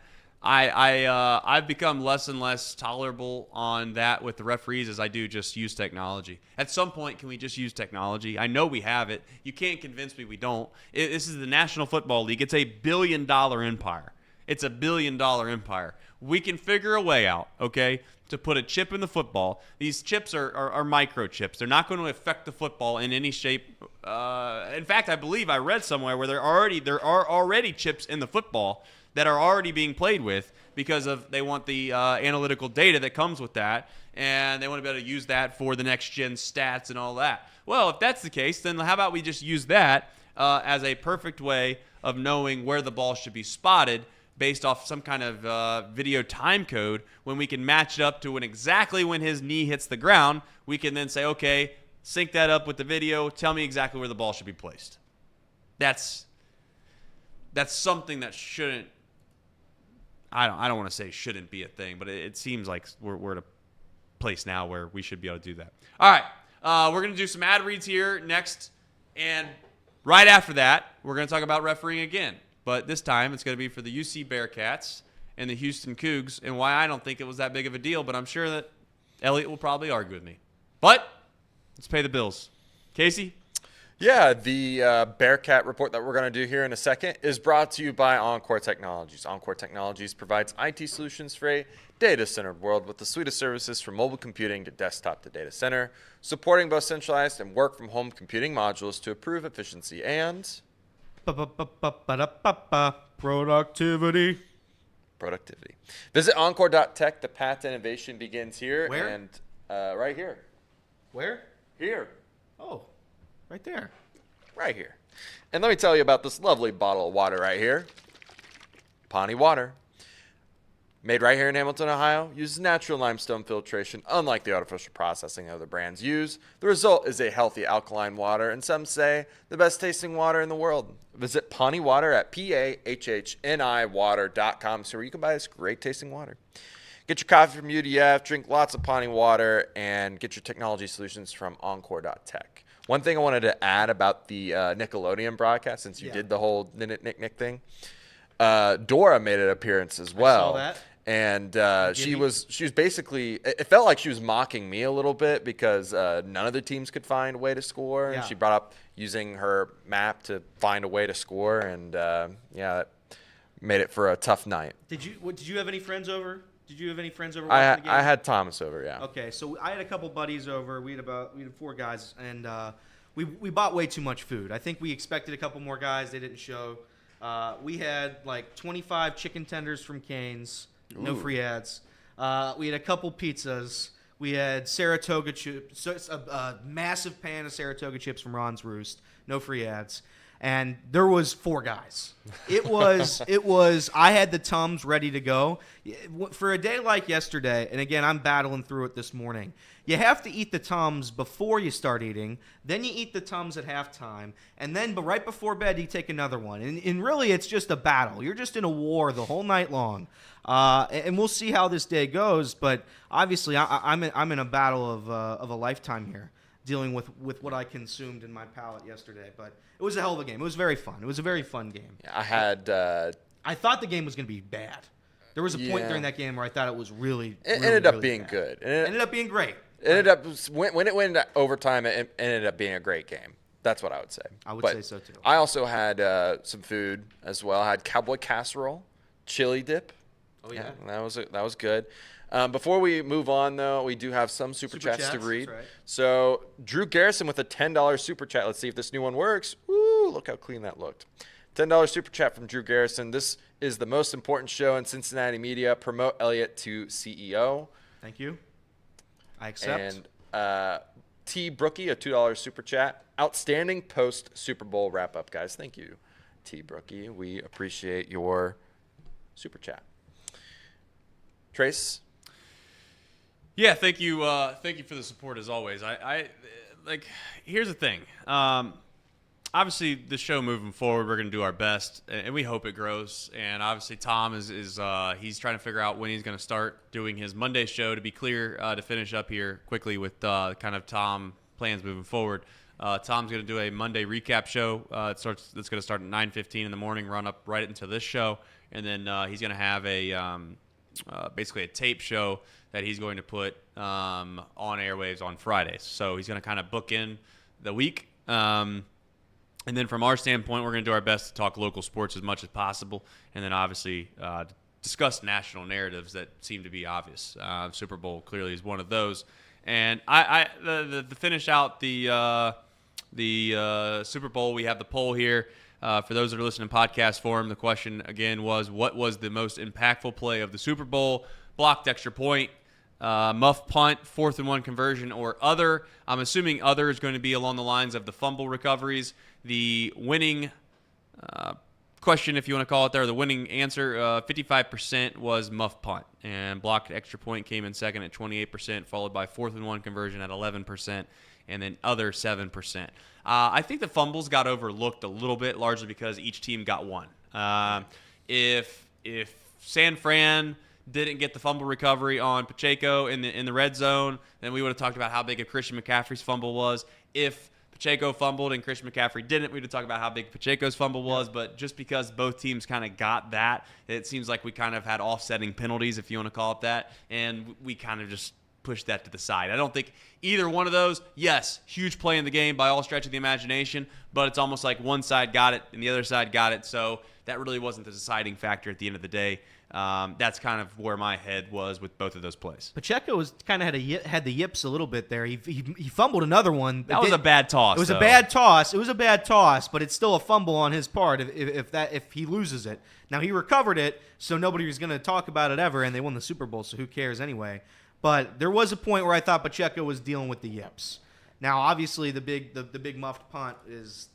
I've become less and less tolerable on that with the referees as I do just use technology. At some point, can we just use technology? I know we have it. You can't convince me we don't. This is the National Football League. It's a $1 billion empire. It's a $1 billion empire. We can figure a way out, okay, to put a chip in the football. These chips are microchips. They're not going to affect the football in any shape. In fact, I believe I read somewhere where there are already chips in the football that are already being played with because they want the analytical data that comes with that, and they want to be able to use that for the next-gen stats and all that. Well, if that's the case, then how about we just use that as a perfect way of knowing where the ball should be spotted based off some kind of video time code. When we can match it up to exactly when his knee hits the ground, we can then say, okay, sync that up with the video, tell me exactly where the ball should be placed. That's something that shouldn't, I don't want to say shouldn't be a thing, but it seems like we're at a place now where we should be able to do that. All right, we're going to do some ad reads here next, and right after that, we're going to talk about refereeing again. But this time, it's going to be for the UC Bearcats and the Houston Cougs, and why I don't think it was that big of a deal, but I'm sure that Elliot will probably argue with me. But let's pay the bills. Casey? Yeah, the Bearcat report that we're going to do here in a second is brought to you by Encore Technologies. Encore Technologies provides IT solutions for a data-centered world with the suite of services from mobile computing to desktop to data center, supporting both centralized and work-from-home computing modules to improve efficiency and productivity. Visit encore.tech. The path to innovation begins here. Where? And right here. Where? Here. Oh, right there. right here. And let me tell you about this lovely bottle of water right here. Pawnee Water. Made right here in Hamilton, Ohio, uses natural limestone filtration, unlike the artificial processing other brands use. The result is a healthy alkaline water, and some say the best tasting water in the world. Visit Pawnee Water at PAHHNIwater.com so you can buy this great tasting water. Get your coffee from UDF, drink lots of Pawnee Water, and get your technology solutions from Encore.tech. One thing I wanted to add about the Nickelodeon broadcast, since you did the whole Nick thing, Dora made an appearance as well. I saw that. And she was basically, it felt like she was mocking me a little bit because none of the teams could find a way to score. And she brought up using her map to find a way to score. And that made it for a tough night. Did you have any friends over? Did you have any friends over? I had Thomas over, yeah. Okay, so I had a couple buddies over. We had 4 guys, and we bought way too much food. I think we expected a couple more guys. They didn't show. We had like 25 chicken tenders from Cane's. No free ads. We had a couple pizzas. We had Saratoga chips, a massive pan of Saratoga chips from Ron's Roost. No free ads. And there was 4 guys. It was. I had the Tums ready to go for a day like yesterday. And again, I'm battling through it this morning. You have to eat the Tums before you start eating. Then you eat the Tums at halftime, and then right before bed you take another one. And really, it's just a battle. You're just in a war the whole night long. And we'll see how this day goes. But obviously, I'm in a battle of a lifetime here, dealing with what I consumed in my palate yesterday. But it was a hell of a game. It was very fun. It was a very fun game. Yeah, I thought the game was going to be bad. There was a point during that game where I thought it was really. It ended up really being bad. good. It ended up being great. When it went into overtime, it ended up being a great game. That's what I would say. I would say so too. I also had some food as well. I had cowboy casserole, chili dip. Oh yeah, that was good. Before we move on, though, we do have some super chats to read. That's right. So Drew Garrison with a $10 super chat. Let's see if this new one works. Woo! Look how clean that looked. $10 super chat from Drew Garrison. This is the most important show in Cincinnati media. Promote Elliott to CEO. Thank you. I accept. And T. Brookie, a $2 super chat. Outstanding post Super Bowl wrap up, guys. Thank you, T. Brookie. We appreciate your super chat. Trace. Yeah, thank you. Thank you for the support as always. I here's the thing. Obviously, the show moving forward, we're going to do our best, and we hope it grows. And obviously, Tom is he's trying to figure out when he's going to start doing his Monday show. To be clear, to finish up here quickly with kind of Tom plans moving forward. Tom's going to do a Monday recap show. It's going to start at 9:15 in the morning, run up right into this show, and then he's going to have basically a tape show that he's going to put on airwaves on Fridays. So he's going to kind of book in the week. And then from our standpoint, we're going to do our best to talk local sports as much as possible, and then obviously discuss national narratives that seem to be obvious. Super Bowl clearly is one of those. And to finish out the Super Bowl, we have the poll here. For those that are listening in podcast form, the question again was, what was the most impactful play of the Super Bowl? Blocked extra point, muff punt, 4th and 1 conversion, or other. I'm assuming other is going to be along the lines of the fumble recoveries. The winning question, if you want to call it there, the winning answer, 55% was muff punt. And blocked extra point came in second at 28%, followed by 4th and 1 conversion at 11%, and then other 7%. I think the fumbles got overlooked a little bit, largely because each team got one. If San Fran didn't get the fumble recovery on Pacheco in the red zone, then we would have talked about how big a Christian McCaffrey's fumble was. If Pacheco fumbled and Christian McCaffrey didn't, we'd have talked about how big Pacheco's fumble was. But just because both teams kind of got that, it seems like we kind of had offsetting penalties, if you want to call it that, and we kind of just pushed that to the side. I don't think either one of those, yes, huge play in the game by all stretch of the imagination, but it's almost like one side got it and the other side got it, so that really wasn't the deciding factor at the end of the day. That's kind of where my head was with both of those plays. Pacheco was kind of had the yips a little bit there. He fumbled another one. That was a bad toss. It was a bad toss. It was a bad toss, but it's still a fumble on his part if he loses it. Now he recovered it, so nobody was going to talk about it ever, and they won the Super Bowl, so who cares anyway? But there was a point where I thought Pacheco was dealing with the yips. Now, obviously, the big muffed punt is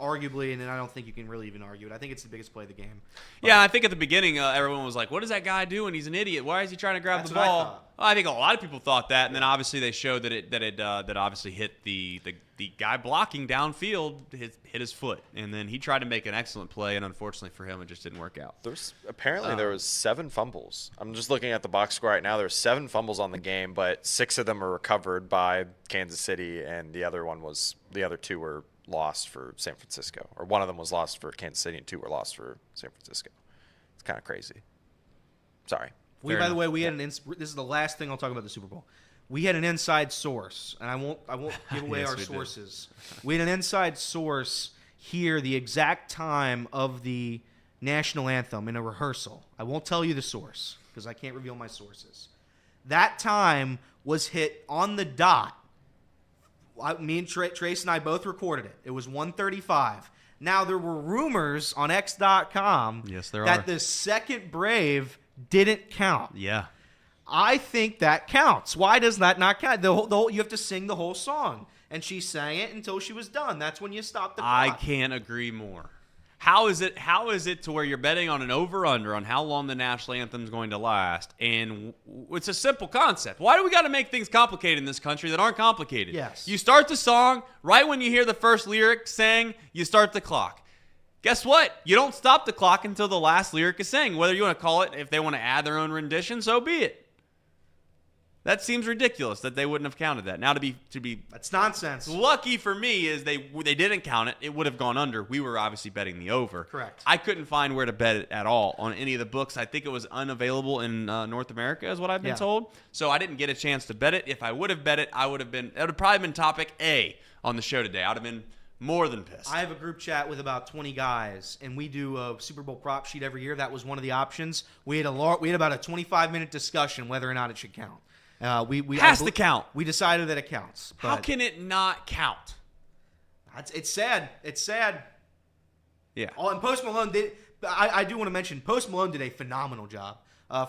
arguably, and I don't think you can really even argue it. I think it's the biggest play of the game. Yeah, I think at the beginning, everyone was like, what is that guy doing? He's an idiot. Why is he trying to grab the ball? I think a lot of people thought that, and then obviously they showed that obviously hit the guy blocking downfield, hit his foot, and then he tried to make an excellent play, and unfortunately for him, it just didn't work out. There was 7 fumbles. I'm just looking at the box score right now. There were 7 fumbles on the game, but 6 of them were recovered by Kansas City, and the other 2 were lost for San Francisco, or one of them was lost for Kansas City, and 2 were lost for San Francisco. It's kind of crazy. Sorry. By the way, we had this is the last thing I'll talk about the Super Bowl. We had an inside source, and I won't give away our sources. We had an inside source hear the exact time of the national anthem in a rehearsal. I won't tell you the source because I can't reveal my sources. That time was hit on the dot. Me and Trace and I both recorded it. It was 1:35. Now, there were rumors on X.com that the second Brave didn't count. Yeah. I think that counts. Why does that not count? The whole, you have to sing the whole song. And she sang it until she was done. That's when you stop the clock. I can't agree more. How is it to where you're betting on an over-under on how long the national anthem is going to last? And it's a simple concept. Why do we got to make things complicated in this country that aren't complicated? Yes. You start the song, right when you hear the first lyric sang, you start the clock. Guess what? You don't stop the clock until the last lyric is sang. Whether you want to call it, if they want to add their own rendition, so be it. That seems ridiculous that they wouldn't have counted that. Now to be that's nonsense. Lucky for me is they didn't count it. It would have gone under. We were obviously betting the over. Correct. I couldn't find where to bet it at all on any of the books. I think it was unavailable in North America, is what I've been told. So I didn't get a chance to bet it. If I would have bet it, it would have probably been topic A on the show today. I'd have been more than pissed. I have a group chat with about 20 guys, and we do a Super Bowl prop sheet every year. That was one of the options. We had about a 25-minute discussion whether or not it should count. We has to count. We decided that it counts. How can it not count? It's sad. It's sad. Yeah. And Post Malone did. I do want to mention Post Malone did a phenomenal job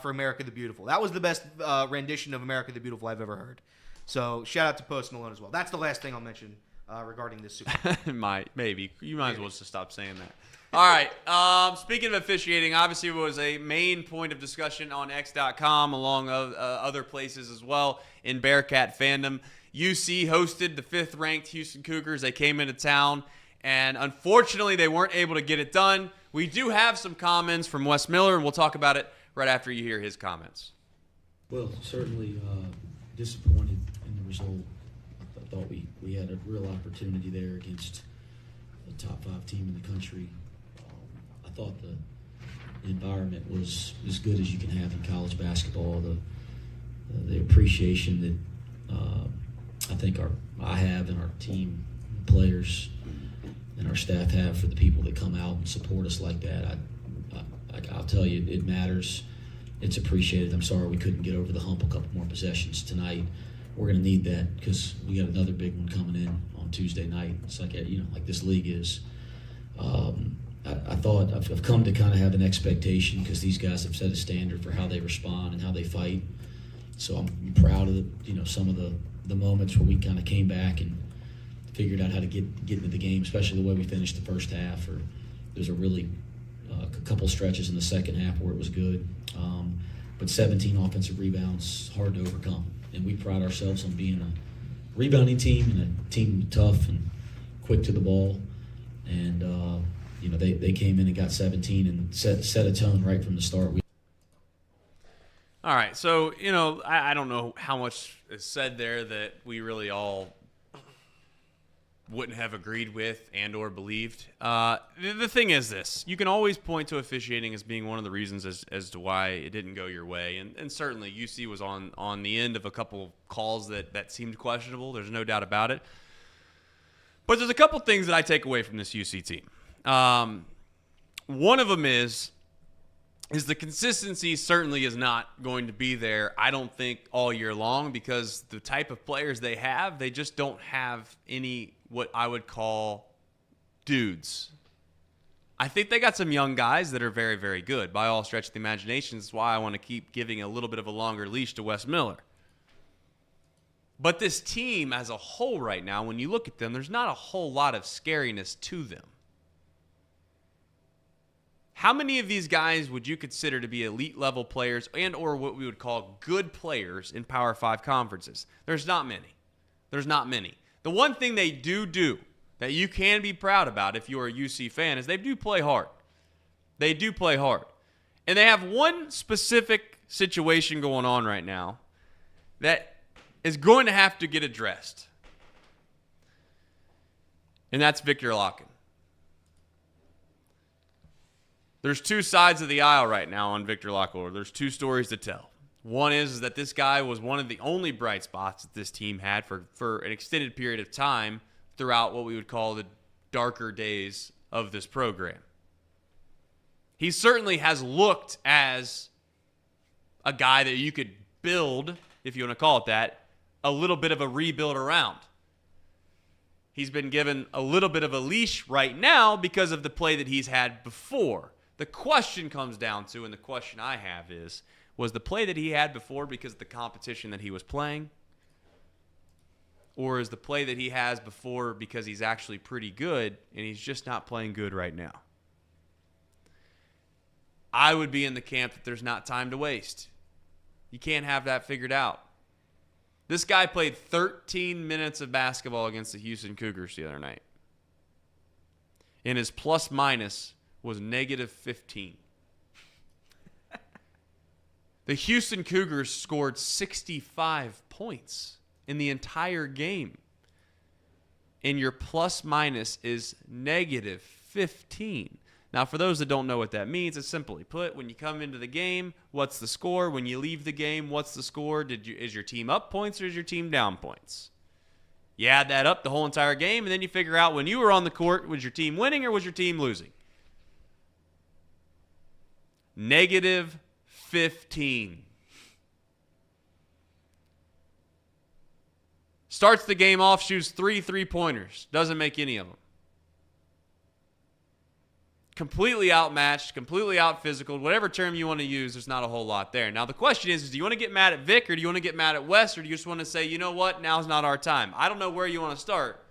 for America the Beautiful. That was the best rendition of America the Beautiful I've ever heard. So shout out to Post Malone as well. That's the last thing I'll mention regarding this Super Bowl. Maybe. You might as well just stop saying that. All right. Speaking of officiating, obviously it was a main point of discussion on X.com along other places as well in Bearcat fandom. UC hosted the 5th-ranked Houston Cougars. They came into town, and unfortunately they weren't able to get it done. We do have some comments from Wes Miller, and we'll talk about it right after you hear his comments. Well, certainly disappointed in the result. I thought we had a real opportunity there against a top 5 team in the country. I thought the environment was as good as you can have in college basketball. The appreciation that I think I have and our team players and our staff have for the people that come out and support us like that. I'll tell you, it matters. It's appreciated. I'm sorry we couldn't get over the hump a couple more possessions tonight. We're going to need that because we got another big one coming in on Tuesday night. It's like like this league is. I thought I've come to kind of have an expectation because these guys have set a standard for how they respond and how they fight. So I'm proud of some of the moments where we kind of came back and figured out how to get into the game, especially the way we finished the first half. Or there's a really a couple stretches in the second half where it was good. But 17 offensive rebounds, hard to overcome. And we pride ourselves on being a rebounding team and a team tough and quick to the ball. And they came in and got 17 and set a tone right from the start. All right, so I don't know how much is said there that we really all wouldn't have agreed with and or believed. The thing is this. You can always point to officiating as being one of the reasons as to why it didn't go your way. And certainly UC was on the end of a couple calls that seemed questionable. There's no doubt about it. But there's a couple things that I take away from this UC team. One of them is the consistency certainly is not going to be there, I don't think, all year long because the type of players they have, they just don't have any what I would call dudes. I think they got some young guys that are very, very good. By all stretch of the imagination, that's why I want to keep giving a little bit of a longer leash to Wes Miller. But this team as a whole right now, when you look at them, there's not a whole lot of scariness to them. How many of these guys would you consider to be elite level players and or what we would call good players in Power 5 conferences? There's not many. There's not many. The one thing they do that you can be proud about if you're a UC fan is they do play hard. They do play hard. And they have one specific situation going on right now that is going to have to get addressed. And that's Victor Locken. There's two sides of the aisle right now on Victor Locken. There's two stories to tell. One is that this guy was one of the only bright spots that this team had for an extended period of time throughout what we would call the darker days of this program. He certainly has looked as a guy that you could build, if you want to call it that, a little bit of a rebuild around. He's been given a little bit of a leash right now because of the play that he's had before. The question comes down to, and the question I have is, was the play that he had before because of the competition that he was playing? Or is the play that he has before because he's actually pretty good and he's just not playing good right now? I would be in the camp that there's not time to waste. You can't have that figured out. This guy played 13 minutes of basketball against the Houston Cougars the other night. And his plus minus was negative 15. The Houston Cougars scored 65 points in the entire game. And your plus minus is negative 15. Now, for those that don't know what that means, it's simply put, when you come into the game, what's the score? When you leave the game, what's the score? Is your team up points or is your team down points? You add that up the whole entire game, and then you figure out when you were on the court, was your team winning or was your team losing? Negative 15. Starts the game off, shoots 3 3-pointers. Doesn't make any of them. Completely outmatched, completely out-physicaled, whatever term you want to use, there's not a whole lot there. Now, the question is do you want to get mad at Vic or do you want to get mad at Wes or do you just want to say, you know what, now's not our time? I don't know where you want to start.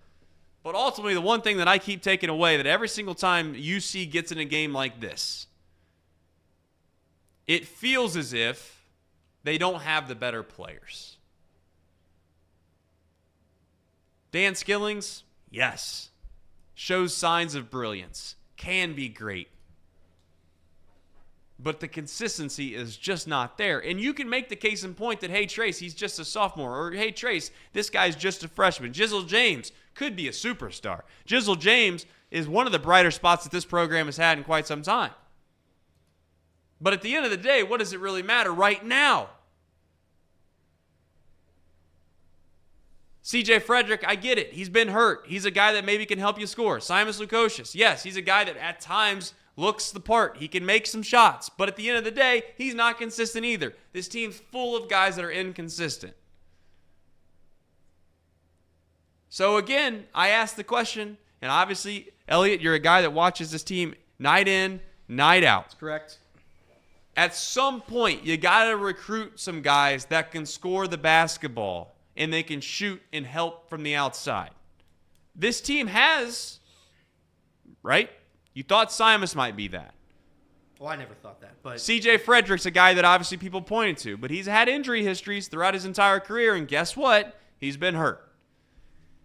But ultimately, the one thing that I keep taking away that every single time UC gets in a game like this, it feels as if they don't have the better players. Dan Skillings, yes. Shows signs of brilliance. Can be great. But the consistency is just not there. And you can make the case in point that, hey, Trace, he's just a sophomore. Or, hey, Trace, this guy's just a freshman. Jizzle James could be a superstar. Jizzle James is one of the brighter spots that this program has had in quite some time. But at the end of the day, what does it really matter right now? CJ Frederick, I get it. He's been hurt. He's a guy that maybe can help you score. Simon Lukosius, yes, he's a guy that at times looks the part. He can make some shots. But at the end of the day, he's not consistent either. This team's full of guys that are inconsistent. So again, I ask the question, and obviously, Elliot, you're a guy that watches this team night in, night out. That's correct. At some point, you got to recruit some guys that can score the basketball and they can shoot and help from the outside. This team has, right? You thought Simus might be that. Well, I never thought that. But CJ Frederick's a guy that obviously people pointed to, but he's had injury histories throughout his entire career, and guess what? He's been hurt.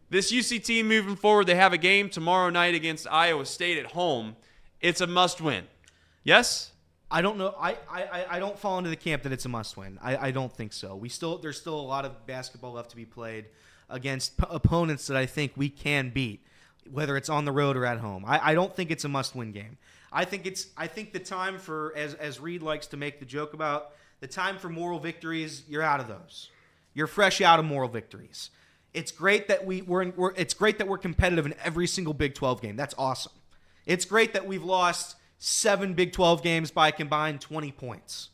This UC team moving forward, they have a game tomorrow night against Iowa State at home. It's a must-win. Yes? I don't know. I don't fall into the camp that it's a must-win. I don't think so. There's still a lot of basketball left to be played against opponents that I think we can beat, whether it's on the road or at home. I don't think it's a must-win game. I think the time for, as Reid likes to make the joke about, the time for moral victories, you're out of those. You're fresh out of moral victories. It's great that it's great that we're competitive in every single Big 12 game. That's awesome. It's great that we've lost 7 Big 12 games by a combined 20 points.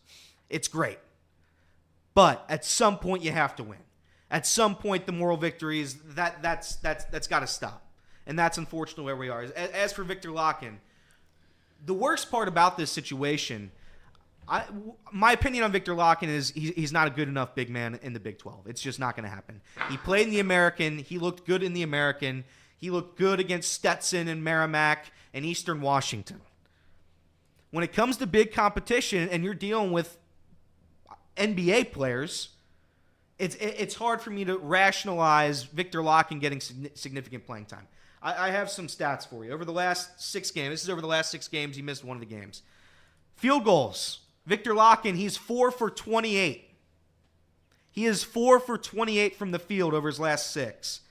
It's great. But at some point you have to win. At some point the moral victories, that's got to stop. And that's unfortunately where we are. As for Victor Locken, the worst part about this situation, my opinion on Victor Locken is he's not a good enough big man in the Big 12. It's just not going to happen. He played in the American. He looked good in the American. He looked good against Stetson and Merrimack and Eastern Washington. when it comes to big competition and you're dealing with NBA players, it's hard for me to rationalize Victor Lakhin getting significant playing time. I have some stats for you. Over the last 6 games, this is over the last 6 games, he missed one of the games. Field goals. Victor Lakhin, he's 4 for 28. He is 4 for 28 from the field over his last 6.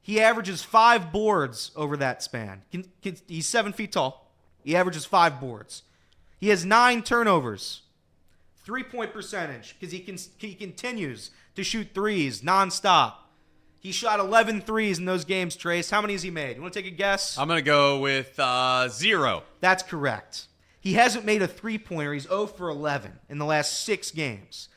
He averages 5 boards over that span. He's 7 feet tall. He averages 5 boards. He has 9 turnovers. 3-point percentage, because he continues to shoot threes nonstop. He shot 11 threes in those games, Trace. How many has he made? You want to take a guess? I'm going to go with 0. That's correct. He hasn't made a three-pointer. He's 0 for 11 in the last 6 games.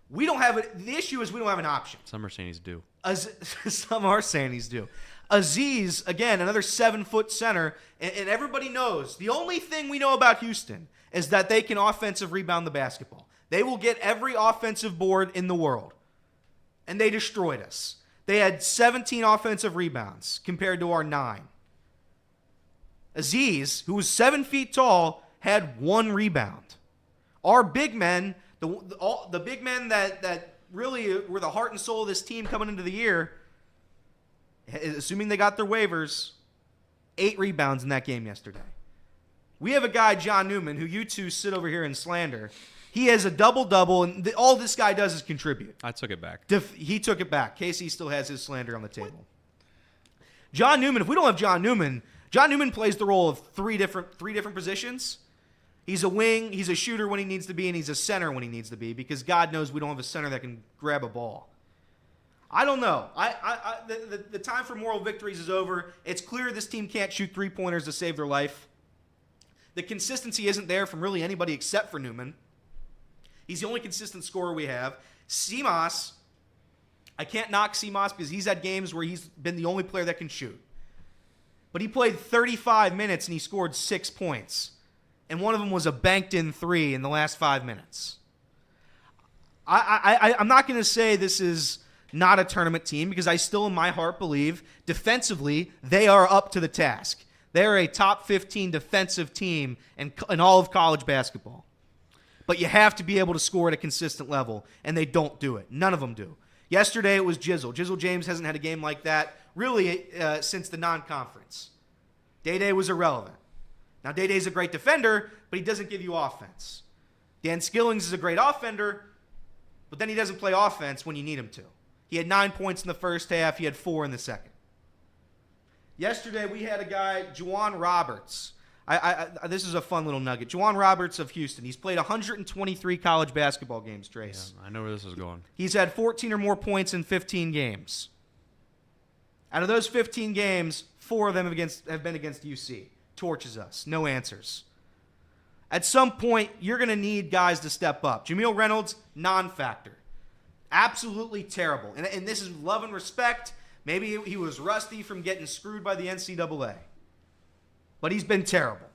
We don't have it. The issue is we don't have an option. Some are saying he's due. Some are saying he's due. Aziz, again, another 7-foot center, and everybody knows. The only thing we know about Houston is that they can offensive rebound the basketball. They will get every offensive board in the world, and they destroyed us. They had 17 offensive rebounds compared to our 9. Aziz, who was 7 feet tall, had 1 rebound. Our big men, the big men that really were the heart and soul of this team coming into the year, assuming they got their waivers, 8 rebounds in that game yesterday. We have a guy, John Newman, who you two sit over here and slander. He has a double-double, and all this guy does is contribute. I took it back. He took it back. Casey still has his slander on the table. John Newman, if we don't have John Newman plays the role of three different positions. He's a wing, he's a shooter when he needs to be, and he's a center when he needs to be, because God knows we don't have a center that can grab a ball. I don't know. The time for moral victories is over. It's clear this team can't shoot three-pointers to save their life. The consistency isn't there from really anybody except for Newman. He's the only consistent scorer we have. Seamas, I can't knock Seamas because he's had games where he's been the only player that can shoot. But he played 35 minutes and he scored 6 points. And one of them was a banked-in 3 in the last 5 minutes. I'm not going to say this is not a tournament team because I still in my heart believe defensively they are up to the task. They're a top 15 defensive team in all of college basketball. But you have to be able to score at a consistent level, and they don't do it. None of them do. Yesterday it was Jizzle. Jizzle James hasn't had a game like that really since the non-conference. Day-Day was irrelevant. Now, Day-Day's a great defender, but he doesn't give you offense. Dan Skillings is a great offender, but then he doesn't play offense when you need him to. He had 9 points in the first half. He had 4 in the second. Yesterday we had a guy, Juwan Roberts. This is a fun little nugget. Juwan Roberts of Houston. He's played 123 college basketball games, Trace. Yeah, I know where this is going. He's had 14 or more points in 15 games. Out of those 15 games, 4 of them have been against UC. Torches us. No answers. At some point, you're going to need guys to step up. Jameel Reynolds, non-factor. Absolutely terrible. And this is love and respect. Maybe he was rusty from getting screwed by the NCAA. But he's been terrible.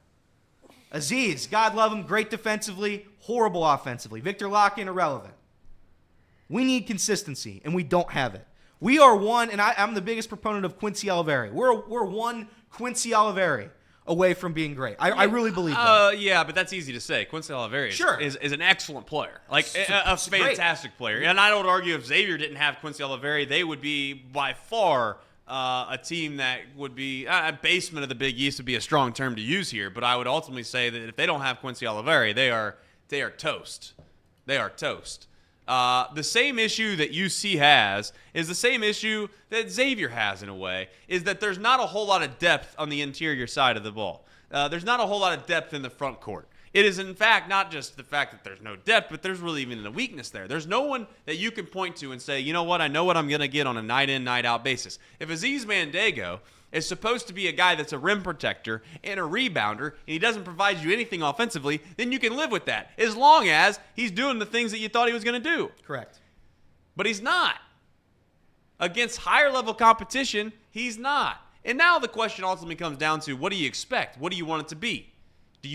Aziz, God love him, great defensively, horrible offensively. Victor Lakhin, irrelevant. We need consistency, and we don't have it. We are one, and I'm the biggest proponent of Quincy Oliveri. We're one Quincy Oliveri away from being great. I really believe that. Yeah, but that's easy to say. Quincy Oliveri is an excellent player, like a fantastic player. And I don't argue if Xavier didn't have Quincy Oliveri, they would be by far a team that would be a basement of the Big East would be a strong term to use here. But I would ultimately say that if they don't have Quincy Oliveri, they are toast. They are toast. The same issue that UC has is the same issue that Xavier has in a way, is that there's not a whole lot of depth on the interior side of the ball. There's not a whole lot of depth in the front court. It is, in fact, not just the fact that there's no depth, but there's really even a weakness there. There's no one that you can point to and say, you know what, I know what I'm going to get on a night-in, night-out basis. If Aziz Mandego is supposed to be a guy that's a rim protector and a rebounder, and he doesn't provide you anything offensively, then you can live with that, as long as he's doing the things that you thought he was going to do. Correct. But he's not. Against higher-level competition, he's not. And now the question ultimately comes down to, what do you expect? What do you want it to be? Do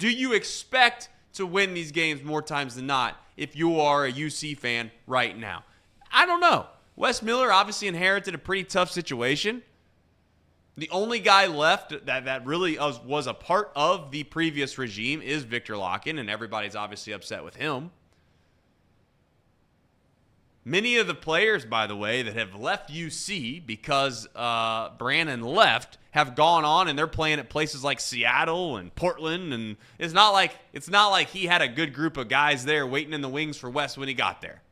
you expect to win these games more times than not if you are a UC fan right now? I don't know. Wes Miller obviously inherited a pretty tough situation. The only guy left that really was a part of the previous regime is Victor Locken, and everybody's obviously upset with him. Many of the players, by the way, that have left UC because Brannon left have gone on and they're playing at places like Seattle and Portland, and it's not like he had a good group of guys there waiting in the wings for Wes when he got there.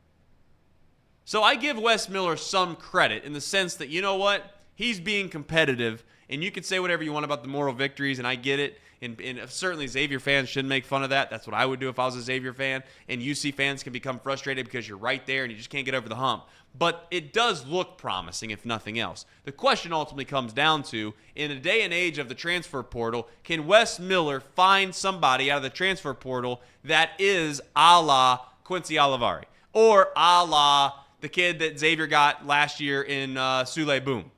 So I give Wes Miller some credit in the sense that, you know what? He's being competitive, and you can say whatever you want about the moral victories, and I get it. And certainly Xavier fans shouldn't make fun of that. That's what I would do if I was a Xavier fan. And UC fans can become frustrated because you're right there and you just can't get over the hump. But it does look promising, if nothing else. The question ultimately comes down to, in a day and age of the transfer portal, can Wes Miller find somebody out of the transfer portal that is a la Quincy Olivari or a la the kid that Xavier got last year in Sule Boom?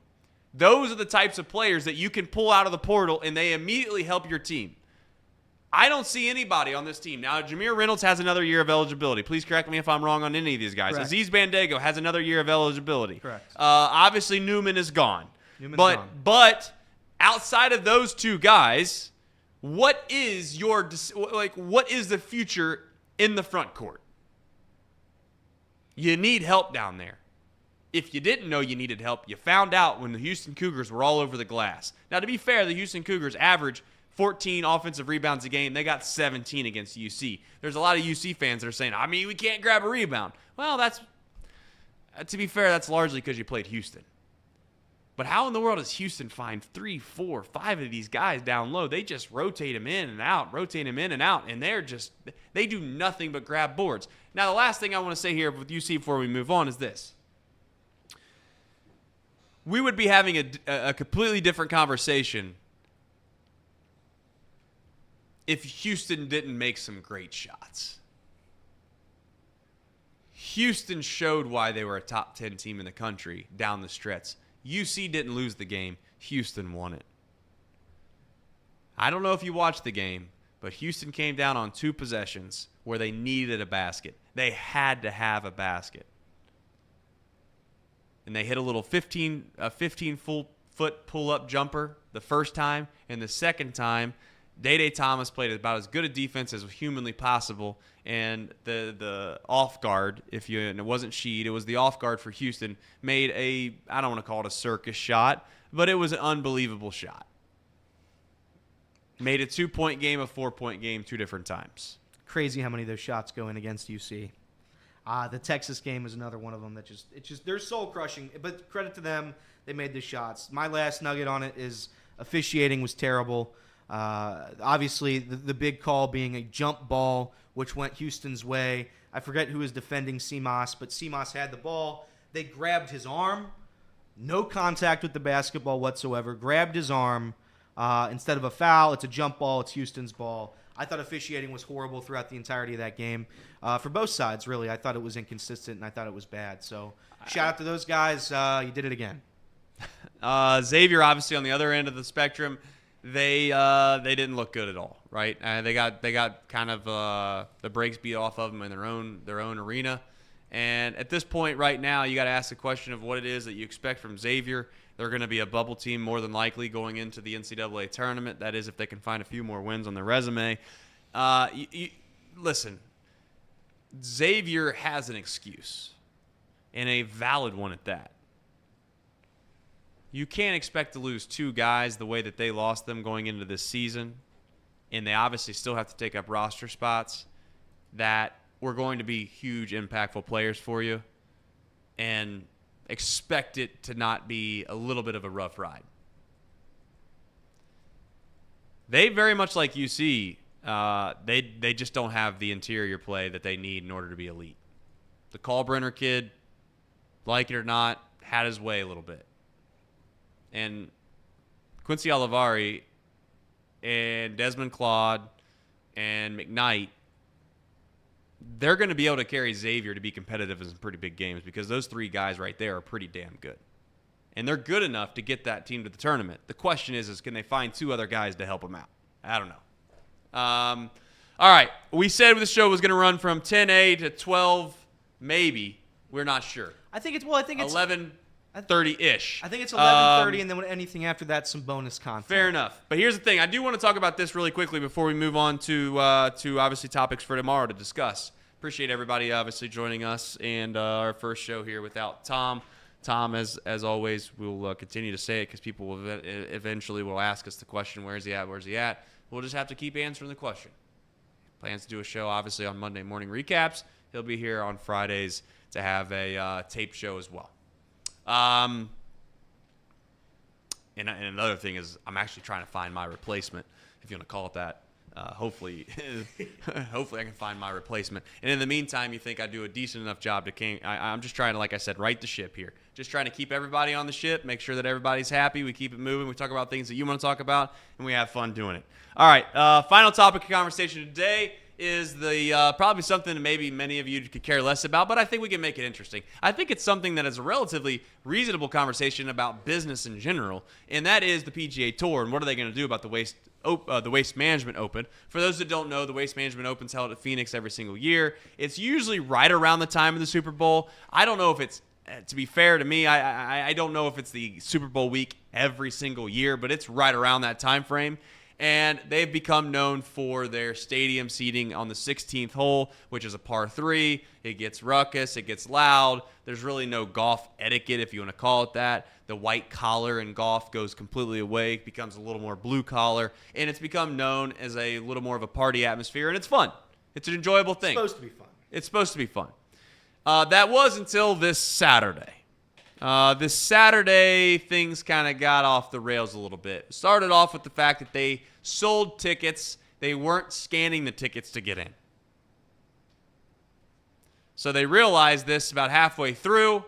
Those are the types of players that you can pull out of the portal and they immediately help your team. I don't see anybody on this team. Now, Jameer Reynolds has another year of eligibility. Please correct me if I'm wrong on any of these guys. Correct. Aziz Bandego has another year of eligibility. Correct. Obviously, Newman is gone. Gone. But outside of those two guys, what is the future in the front court? You need help down there. If you didn't know you needed help, you found out when the Houston Cougars were all over the glass. Now, to be fair, the Houston Cougars average 14 offensive rebounds a game. They got 17 against UC. There's a lot of UC fans that are saying, I mean, we can't grab a rebound. Well, to be fair, that's largely because you played Houston. But how in the world does Houston find 3, 4, 5 of these guys down low? They just rotate them in and out, and they do nothing but grab boards. Now, the last thing I want to say here with UC before we move on is this. We would be having a completely different conversation if Houston didn't make some great shots. Houston showed why they were a top 10 team in the country down the stretch. UC didn't lose the game. Houston won it. I don't know if you watched the game, but Houston came down on 2 possessions where they needed a basket. They had to have a basket. And they hit a little 15 full foot pull-up jumper the first time, and the second time, Day Thomas played about as good a defense as was humanly possible, and the off guard, and it wasn't Sheed, it was the off guard for Houston, made I don't want to call it a circus shot, but it was an unbelievable shot. Made a 2-point game, a 4-point game 2 different times. Crazy how many of those shots go in against UC. The Texas game is another one of them that they're soul crushing, but credit to them, they made the shots. My last nugget on it is officiating was terrible. Obviously, the big call being a jump ball, which went Houston's way. I forget who was defending CMOS, but CMOS had the ball. They grabbed his arm. No contact with the basketball whatsoever. Grabbed his arm. Instead of a foul, it's a jump ball. It's Houston's ball. I thought officiating was horrible throughout the entirety of that game. For both sides, really. I thought it was inconsistent, and I thought it was bad. So, shout out to those guys. You did it again. Xavier, obviously, on the other end of the spectrum, they didn't look good at all, right? They got kind of the brakes beat off of them in their own arena. And at this point right now, you got to ask the question of what it is that you expect from Xavier. They're going to be a bubble team more than likely going into the NCAA tournament. That is if they can find a few more wins on their resume. Listen, Xavier has an excuse, and a valid one at that. You can't expect to lose 2 guys the way that they lost them going into this season, and they obviously still have to take up roster spots that were going to be huge, impactful players for you, and expect it to not be a little bit of a rough ride. They very much like UC, they just don't have the interior play that they need in order to be elite. The Kalbrenner kid, like it or not, had his way a little bit. And Quincy Olivari and Desmond Claude and McKnight, they're going to be able to carry Xavier to be competitive in some pretty big games because those 3 guys right there are pretty damn good. And they're good enough to get that team to the tournament. The question is can they find 2 other guys to help them out? I don't know. All right. We said the show was going to run from 10A to 12, maybe. We're not sure. I think it's 11. 30-ish. I think it's 11:30, and then anything after that, some bonus content. Fair enough. But here's the thing. I do want to talk about this really quickly before we move on to obviously topics for tomorrow to discuss. Appreciate everybody obviously joining us and our first show here without Tom. Tom, as always, we'll continue to say it because people will eventually will ask us the question, where's he at, where's he at? We'll just have to keep answering the question. Plans to do a show, obviously, on Monday morning recaps. He'll be here on Fridays to have a tape show as well. And another thing is I'm actually trying to find my replacement, if you want to call it that. Hopefully I can find my replacement. And in the meantime, you think I do a decent enough job I'm just trying to, like I said, right the ship here. Just trying to keep everybody on the ship, make sure that everybody's happy. We keep it moving. We talk about things that you want to talk about, and we have fun doing it. All right, final topic of conversation today is the probably something that maybe many of you could care less about, but I think we can make it interesting. I think it's something that is a relatively reasonable conversation about business in general, and that is the PGA Tour and what are they going to do about the Waste Management Open. For those that don't know, the Waste Management Open's held at Phoenix every single year. It's usually right around the time of the Super Bowl. I don't know if it's, to be fair to me, I don't know if it's the Super Bowl week every single year, but it's right around that time frame. And they've become known for their stadium seating on the 16th hole, which is a par 3. It gets ruckus. It gets loud. There's really no golf etiquette, if you want to call it that. The white collar in golf goes completely away, becomes a little more blue collar, and it's become known as a little more of a party atmosphere, and it's fun. It's an enjoyable thing. It's supposed to be fun. It's supposed to be fun. That was until this Saturday. This Saturday, things kind of got off the rails a little bit. Started off with the fact that they sold tickets. They weren't scanning the tickets to get in. So they realized this about halfway through.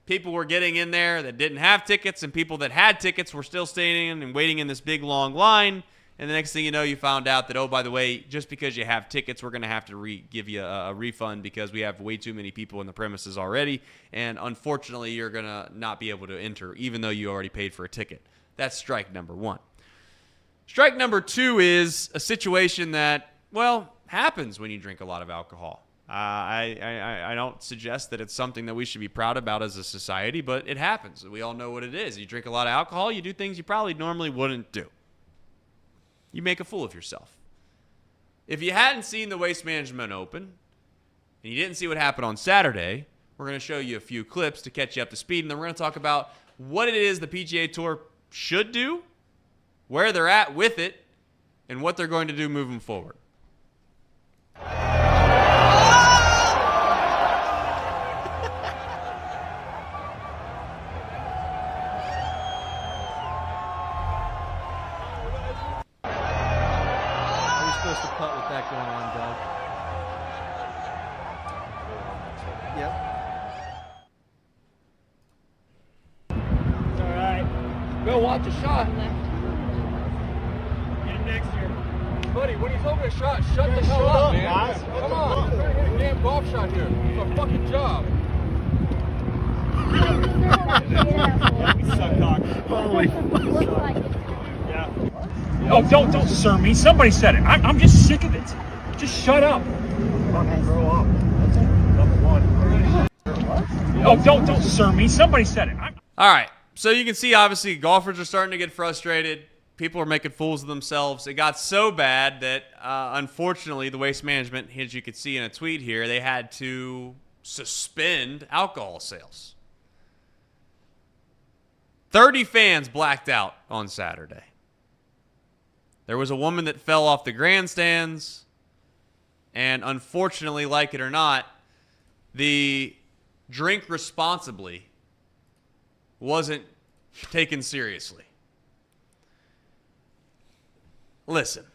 People were getting in there that didn't have tickets, and people that had tickets were still staying in and waiting in this big, long line. And the next thing you know, you found out that, oh, by the way, just because you have tickets, we're going to have to give you a refund because we have way too many people in the premises already. And unfortunately, you're going to not be able to enter, even though you already paid for a ticket. That's strike number 1. Strike number 2 is a situation that, well, happens when you drink a lot of alcohol. I don't suggest that it's something that we should be proud about as a society, but it happens. We all know what it is. You drink a lot of alcohol, you do things you probably normally wouldn't do. You make a fool of yourself. If you hadn't seen the Waste Management Open, and you didn't see what happened on Saturday, we're going to show you a few clips to catch you up to speed, and then we're going to talk about what it is the PGA Tour should do, where they're at with it, and what they're going to do moving forward. Supposed to putt with that going on, Doug. Yep. It's all right. Go watch a shot. Get him next year. Buddy, when he's over a shot, shut the hell up, man. Guys. Come on. I'm trying to hit a damn golf shot here. It's a fucking job. Suck cock. Holy fuck. Yeah. Oh, don't sir me. Somebody said it. I'm just sick of it. Just shut up. Fucking grow up. That's number 1. Oh, don't sir me. Somebody said it. All right. So you can see, obviously, golfers are starting to get frustrated. People are making fools of themselves. It got so bad that, unfortunately, the Waste Management, as you could see in a tweet here, they had to suspend alcohol sales. 30 fans blacked out on Saturday. There was a woman that fell off the grandstands, and unfortunately, like it or not, the drink responsibly wasn't taken seriously. Listen,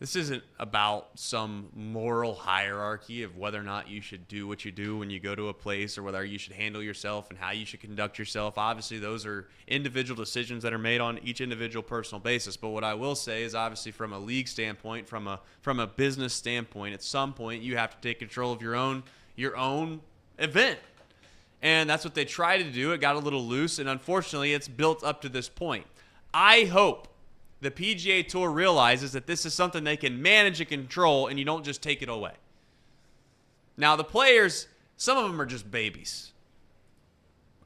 this isn't about some moral hierarchy of whether or not you should do what you do when you go to a place or whether you should handle yourself and how you should conduct yourself. Obviously, those are individual decisions that are made on each individual personal basis. But what I will say is, obviously, from a league standpoint, from a business standpoint, at some point you have to take control of your own event. And that's what they tried to do. It got a little loose, and unfortunately, it's built up to this point. I hope the PGA Tour realizes that this is something they can manage and control, and you don't just take it away. Now, the players, some of them are just babies.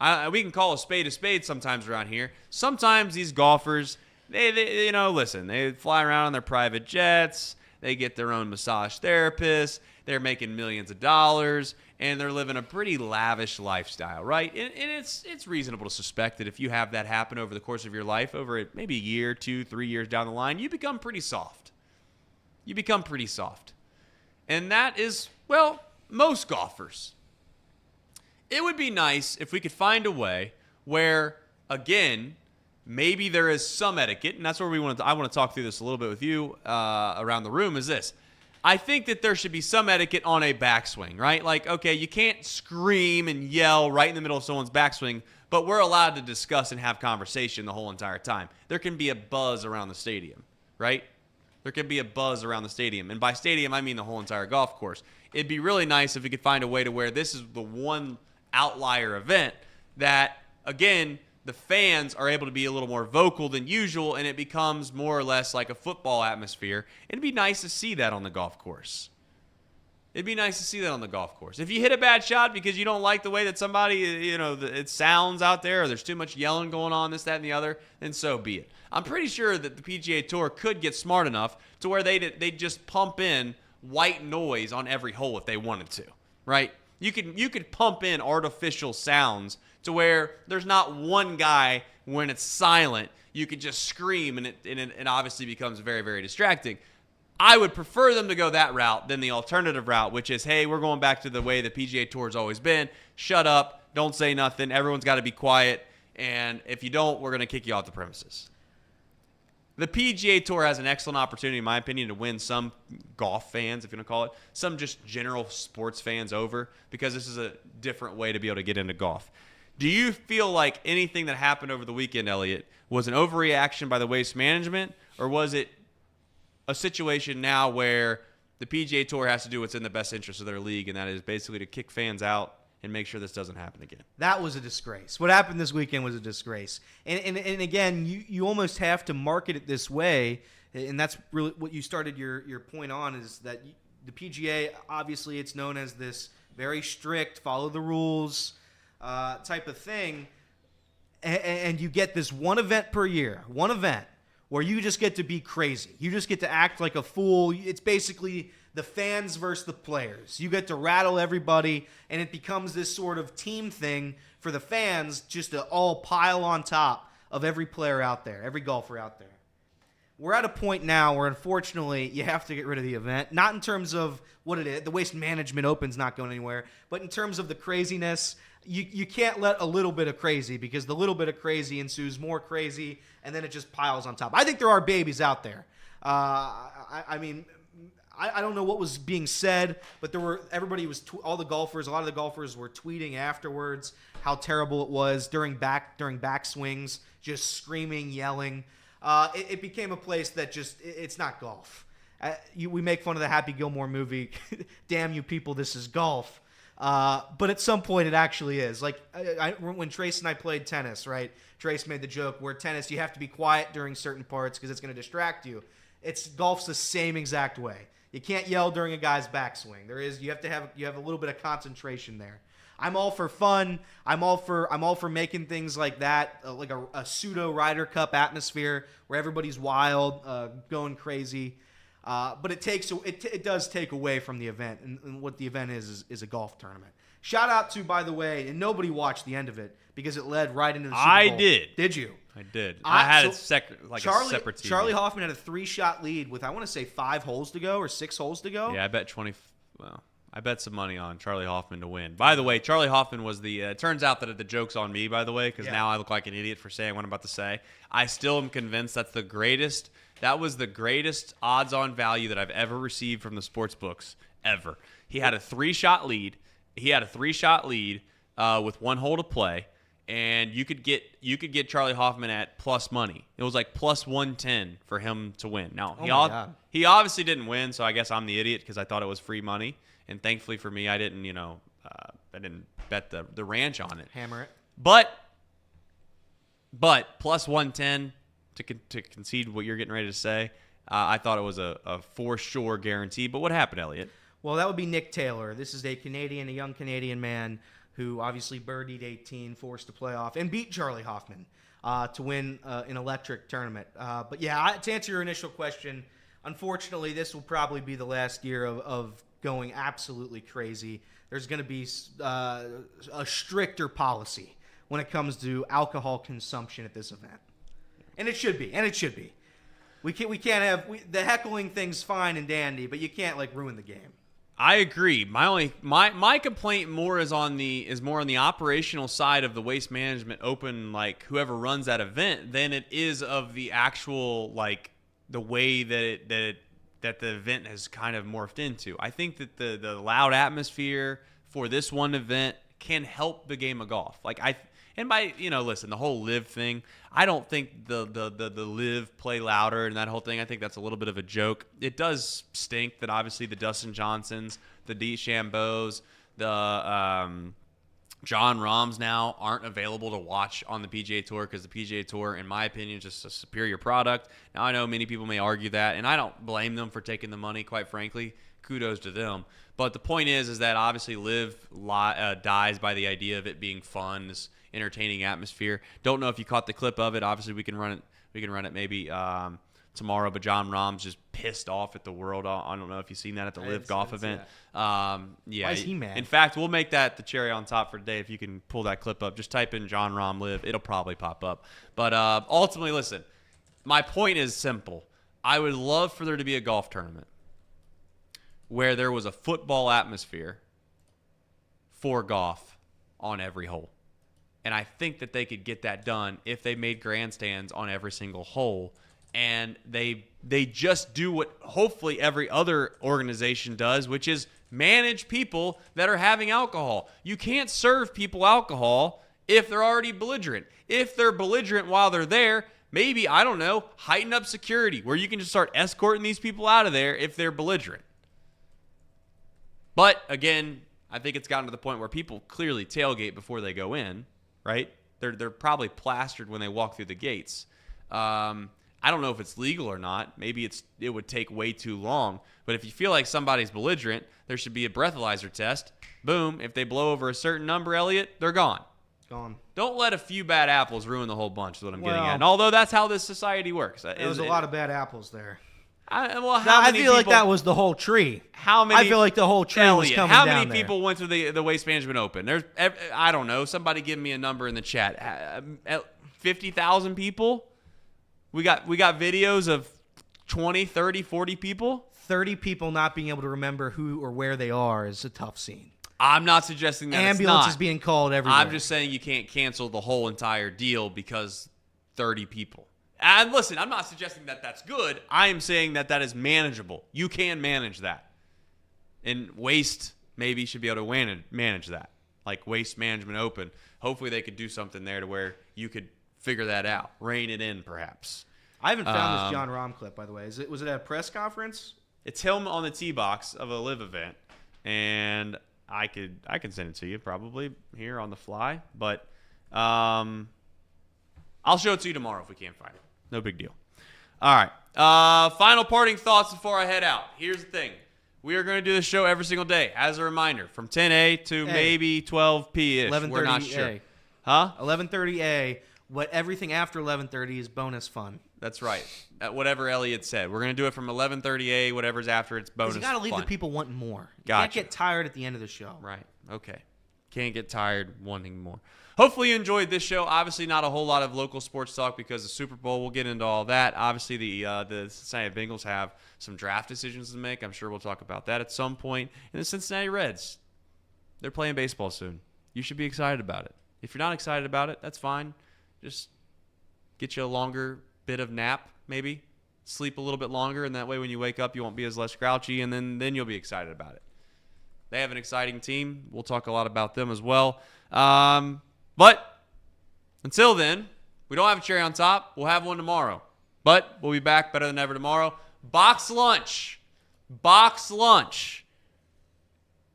We can call a spade sometimes around here. Sometimes these golfers, they listen, they fly around on their private jets. They get their own massage therapist. They're making millions of dollars, and they're living a pretty lavish lifestyle, right? And it's reasonable to suspect that if you have that happen over the course of your life, over maybe a year, 2, 3 years down the line, you become pretty soft. And that is, well, most golfers. It would be nice if we could find a way where, again, maybe there is some etiquette, and that's where I want to talk through this a little bit with you around the room, is this. I think that there should be some etiquette on a backswing, right? Like, okay, you can't scream and yell right in the middle of someone's backswing, but we're allowed to discuss and have conversation the whole entire time. There can be a buzz around the stadium, right? There can be a buzz around the stadium. And by stadium, I mean the whole entire golf course. It'd be really nice if we could find a way to where this is the one outlier event that, again, the fans are able to be a little more vocal than usual, and it becomes more or less like a football atmosphere. It'd be nice to see that on the golf course. If you hit a bad shot because you don't like the way that somebody, it sounds out there, or there's too much yelling going on, this, that, and the other, then so be it. I'm pretty sure that the PGA Tour could get smart enough to where they'd just pump in white noise on every hole if they wanted to, right? You could pump in artificial sounds to where there's not one guy when it's silent. You could just scream, and it obviously becomes very, very distracting. I would prefer them to go that route than the alternative route, which is, hey, we're going back to the way the PGA Tour has always been. Shut up. Don't say nothing. Everyone's got to be quiet. And if you don't, we're going to kick you off the premises. The PGA Tour has an excellent opportunity, in my opinion, to win some golf fans, if you want to call it, some just general sports fans over, because this is a different way to be able to get into golf. Do you feel like anything that happened over the weekend, Elliot, was an overreaction by the Waste Management, or was it a situation now where the PGA Tour has to do what's in the best interest of their league, and that is basically to kick fans out and make sure this doesn't happen again? That was a disgrace. What happened this weekend was a disgrace. And again, you almost have to market it this way, and that's really what you started your point on, is that the PGA, obviously it's known as this very strict, follow the rules type of thing, and you get this one event per year, one event, where you just get to be crazy. You just get to act like a fool. It's basically the fans versus the players. You get to rattle everybody, and it becomes this sort of team thing for the fans just to all pile on top of every player out there, every golfer out there. We're at a point now where, unfortunately, you have to get rid of the event. Not in terms of what it is. The Waste Management Open's not going anywhere. But in terms of the craziness, you can't let a little bit of crazy, because the little bit of crazy ensues more crazy, and then it just piles on top. I think there are babies out there. I don't know what was being said, but all the golfers, a lot of the golfers were tweeting afterwards how terrible it was during backswings, just screaming, yelling. It became a place that it's not golf. We make fun of the Happy Gilmore movie, damn you people, this is golf. But at some point it actually is. Like when Trace and I played tennis, right? Trace made the joke where tennis, you have to be quiet during certain parts because it's going to distract you. Golf's the same exact way. You can't yell during a guy's backswing. You have a little bit of concentration there. I'm all for fun. I'm all for making things like that, like a pseudo Ryder Cup atmosphere where everybody's wild, going crazy. But it does take away from the event, and what the event is a golf tournament. Shout out to, by the way, and nobody watched the end of it because it led right into the Super Bowl. I did. Did you? I did. I had a separate TV. Charlie Hoffman had a 3-shot lead with, I want to say, 5 holes to go or 6 holes to go. Yeah, I bet some money on Charlie Hoffman to win. By the way, Charlie Hoffman was it turns out that the joke's on me, by the way, because now I look like an idiot for saying what I'm about to say. I still am convinced that was the greatest odds-on value that I've ever received from the sports books ever. He had a 3-shot lead. With 1 hole to play, and you could get Charlie Hoffman at plus money. It was like plus 110 for him to win. Now he obviously didn't win, so I guess I'm the idiot because I thought it was free money, and thankfully for me, I didn't bet the ranch on it. Hammer it. But plus 110 to concede what you're getting ready to say, I thought it was a for sure guarantee. But what happened, Elliot? Well, that would be Nick Taylor. This is a young Canadian man who obviously birdied 18, forced a playoff, and beat Charlie Hoffman to win an electric tournament. But yeah, to answer your initial question, unfortunately, this will probably be the last year of going absolutely crazy. There's going to be a stricter policy when it comes to alcohol consumption at this event. And it should be. We can't have the heckling thing's fine and dandy, but you can't ruin the game. I agree. My complaint more is more on the operational side of the Waste Management Open, whoever runs that event, than it is of the actual the way that the event has kind of morphed into. I think that the loud atmosphere for this one event can help the game of golf. Listen, the whole live thing, I don't think the live play louder and that whole thing, I think that's a little bit of a joke. It does stink that obviously the Dustin Johnsons, the DeChambeaus, the John Rahms now aren't available to watch on the PGA Tour because the PGA Tour, in my opinion, is just a superior product. Now, I know many people may argue that, and I don't blame them for taking the money, quite frankly. Kudos to them. But the point is that obviously live dies by the idea of it being fun, this entertaining atmosphere. Don't know if you caught the clip of it. Obviously, we can run it maybe tomorrow. But John Rahm's just pissed off at the world. I don't know if you've seen that at the live golf event. Yeah, why is he mad? In fact, we'll make that the cherry on top for today. If you can pull that clip up, just type in John Rahm live. It'll probably pop up. But ultimately, listen, my point is simple. I would love for there to be a golf tournament where there was a football atmosphere for golf on every hole. And I think that they could get that done if they made grandstands on every single hole. And they just do what hopefully every other organization does, which is manage people that are having alcohol. You can't serve people alcohol if they're already belligerent. If they're belligerent while they're there, maybe, I don't know, heighten up security where you can just start escorting these people out of there if they're belligerent. But, again, I think it's gotten to the point where people clearly tailgate before they go in, right? They're probably plastered when they walk through the gates. I don't know if it's legal or not. Maybe it would take way too long. But if you feel like somebody's belligerent, there should be a breathalyzer test. Boom. If they blow over a certain number, Elliot, they're gone. Gone. Don't let a few bad apples ruin the whole bunch is what I'm getting at. And although that's how this society works. There was a lot of bad apples there. I feel like that was the whole tree. I feel like the whole tree was coming down. How many people went to the Waste Management Open? There's, I don't know. Somebody give me a number in the chat. 50,000 people? We got videos of 20, 30, 40 people? 30 people not being able to remember who or where they are is a tough scene. I'm not suggesting that ambulance it's is being called everywhere. I'm just saying you can't cancel the whole entire deal because 30 people. And listen, I'm not suggesting that that's good. I am saying that that is manageable. You can manage that. And Waste maybe should be able to manage that. Like Waste Management Open. Hopefully they could do something there to where you could figure that out. Rein it in, perhaps. I haven't found this John Rahm clip, by the way. Was it at a press conference? It's him on the tee box of a live event. And I can send it to you probably here on the fly. But I'll show it to you tomorrow if we can't find it. No big deal. All right. Final parting thoughts before I head out. Here's the thing. We are going to do this show every single day. As a reminder, from 10A to maybe 12P-ish. 11:30 We're not sure. Huh? 11:30 everything after 11:30 is bonus fun. That's right. Whatever Elliot said. We're going to do it from 11:30 whatever's after it's bonus fun. You got to leave the people wanting more. Gotcha. Can't get tired at the end of the show. Right. Okay. Can't get tired wanting more. Hopefully you enjoyed this show. Obviously not a whole lot of local sports talk because the Super Bowl, we'll get into all that. Obviously the Cincinnati Bengals have some draft decisions to make. I'm sure we'll talk about that at some point. And the Cincinnati Reds, they're playing baseball soon. You should be excited about it. If you're not excited about it, that's fine. Just get you a longer bit of nap, maybe. Sleep a little bit longer, and that way when you wake up, you won't be as less grouchy, and then you'll be excited about it. They have an exciting team. We'll talk a lot about them as well. But until then, we don't have a cherry on top. We'll have one tomorrow. But we'll be back better than ever tomorrow. Box lunch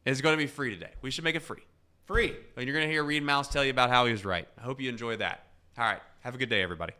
is going to be free today. We should make it free. Free. And you're going to hear Reed Mouse tell you about how he was right. I hope you enjoy that. All right. Have a good day, everybody.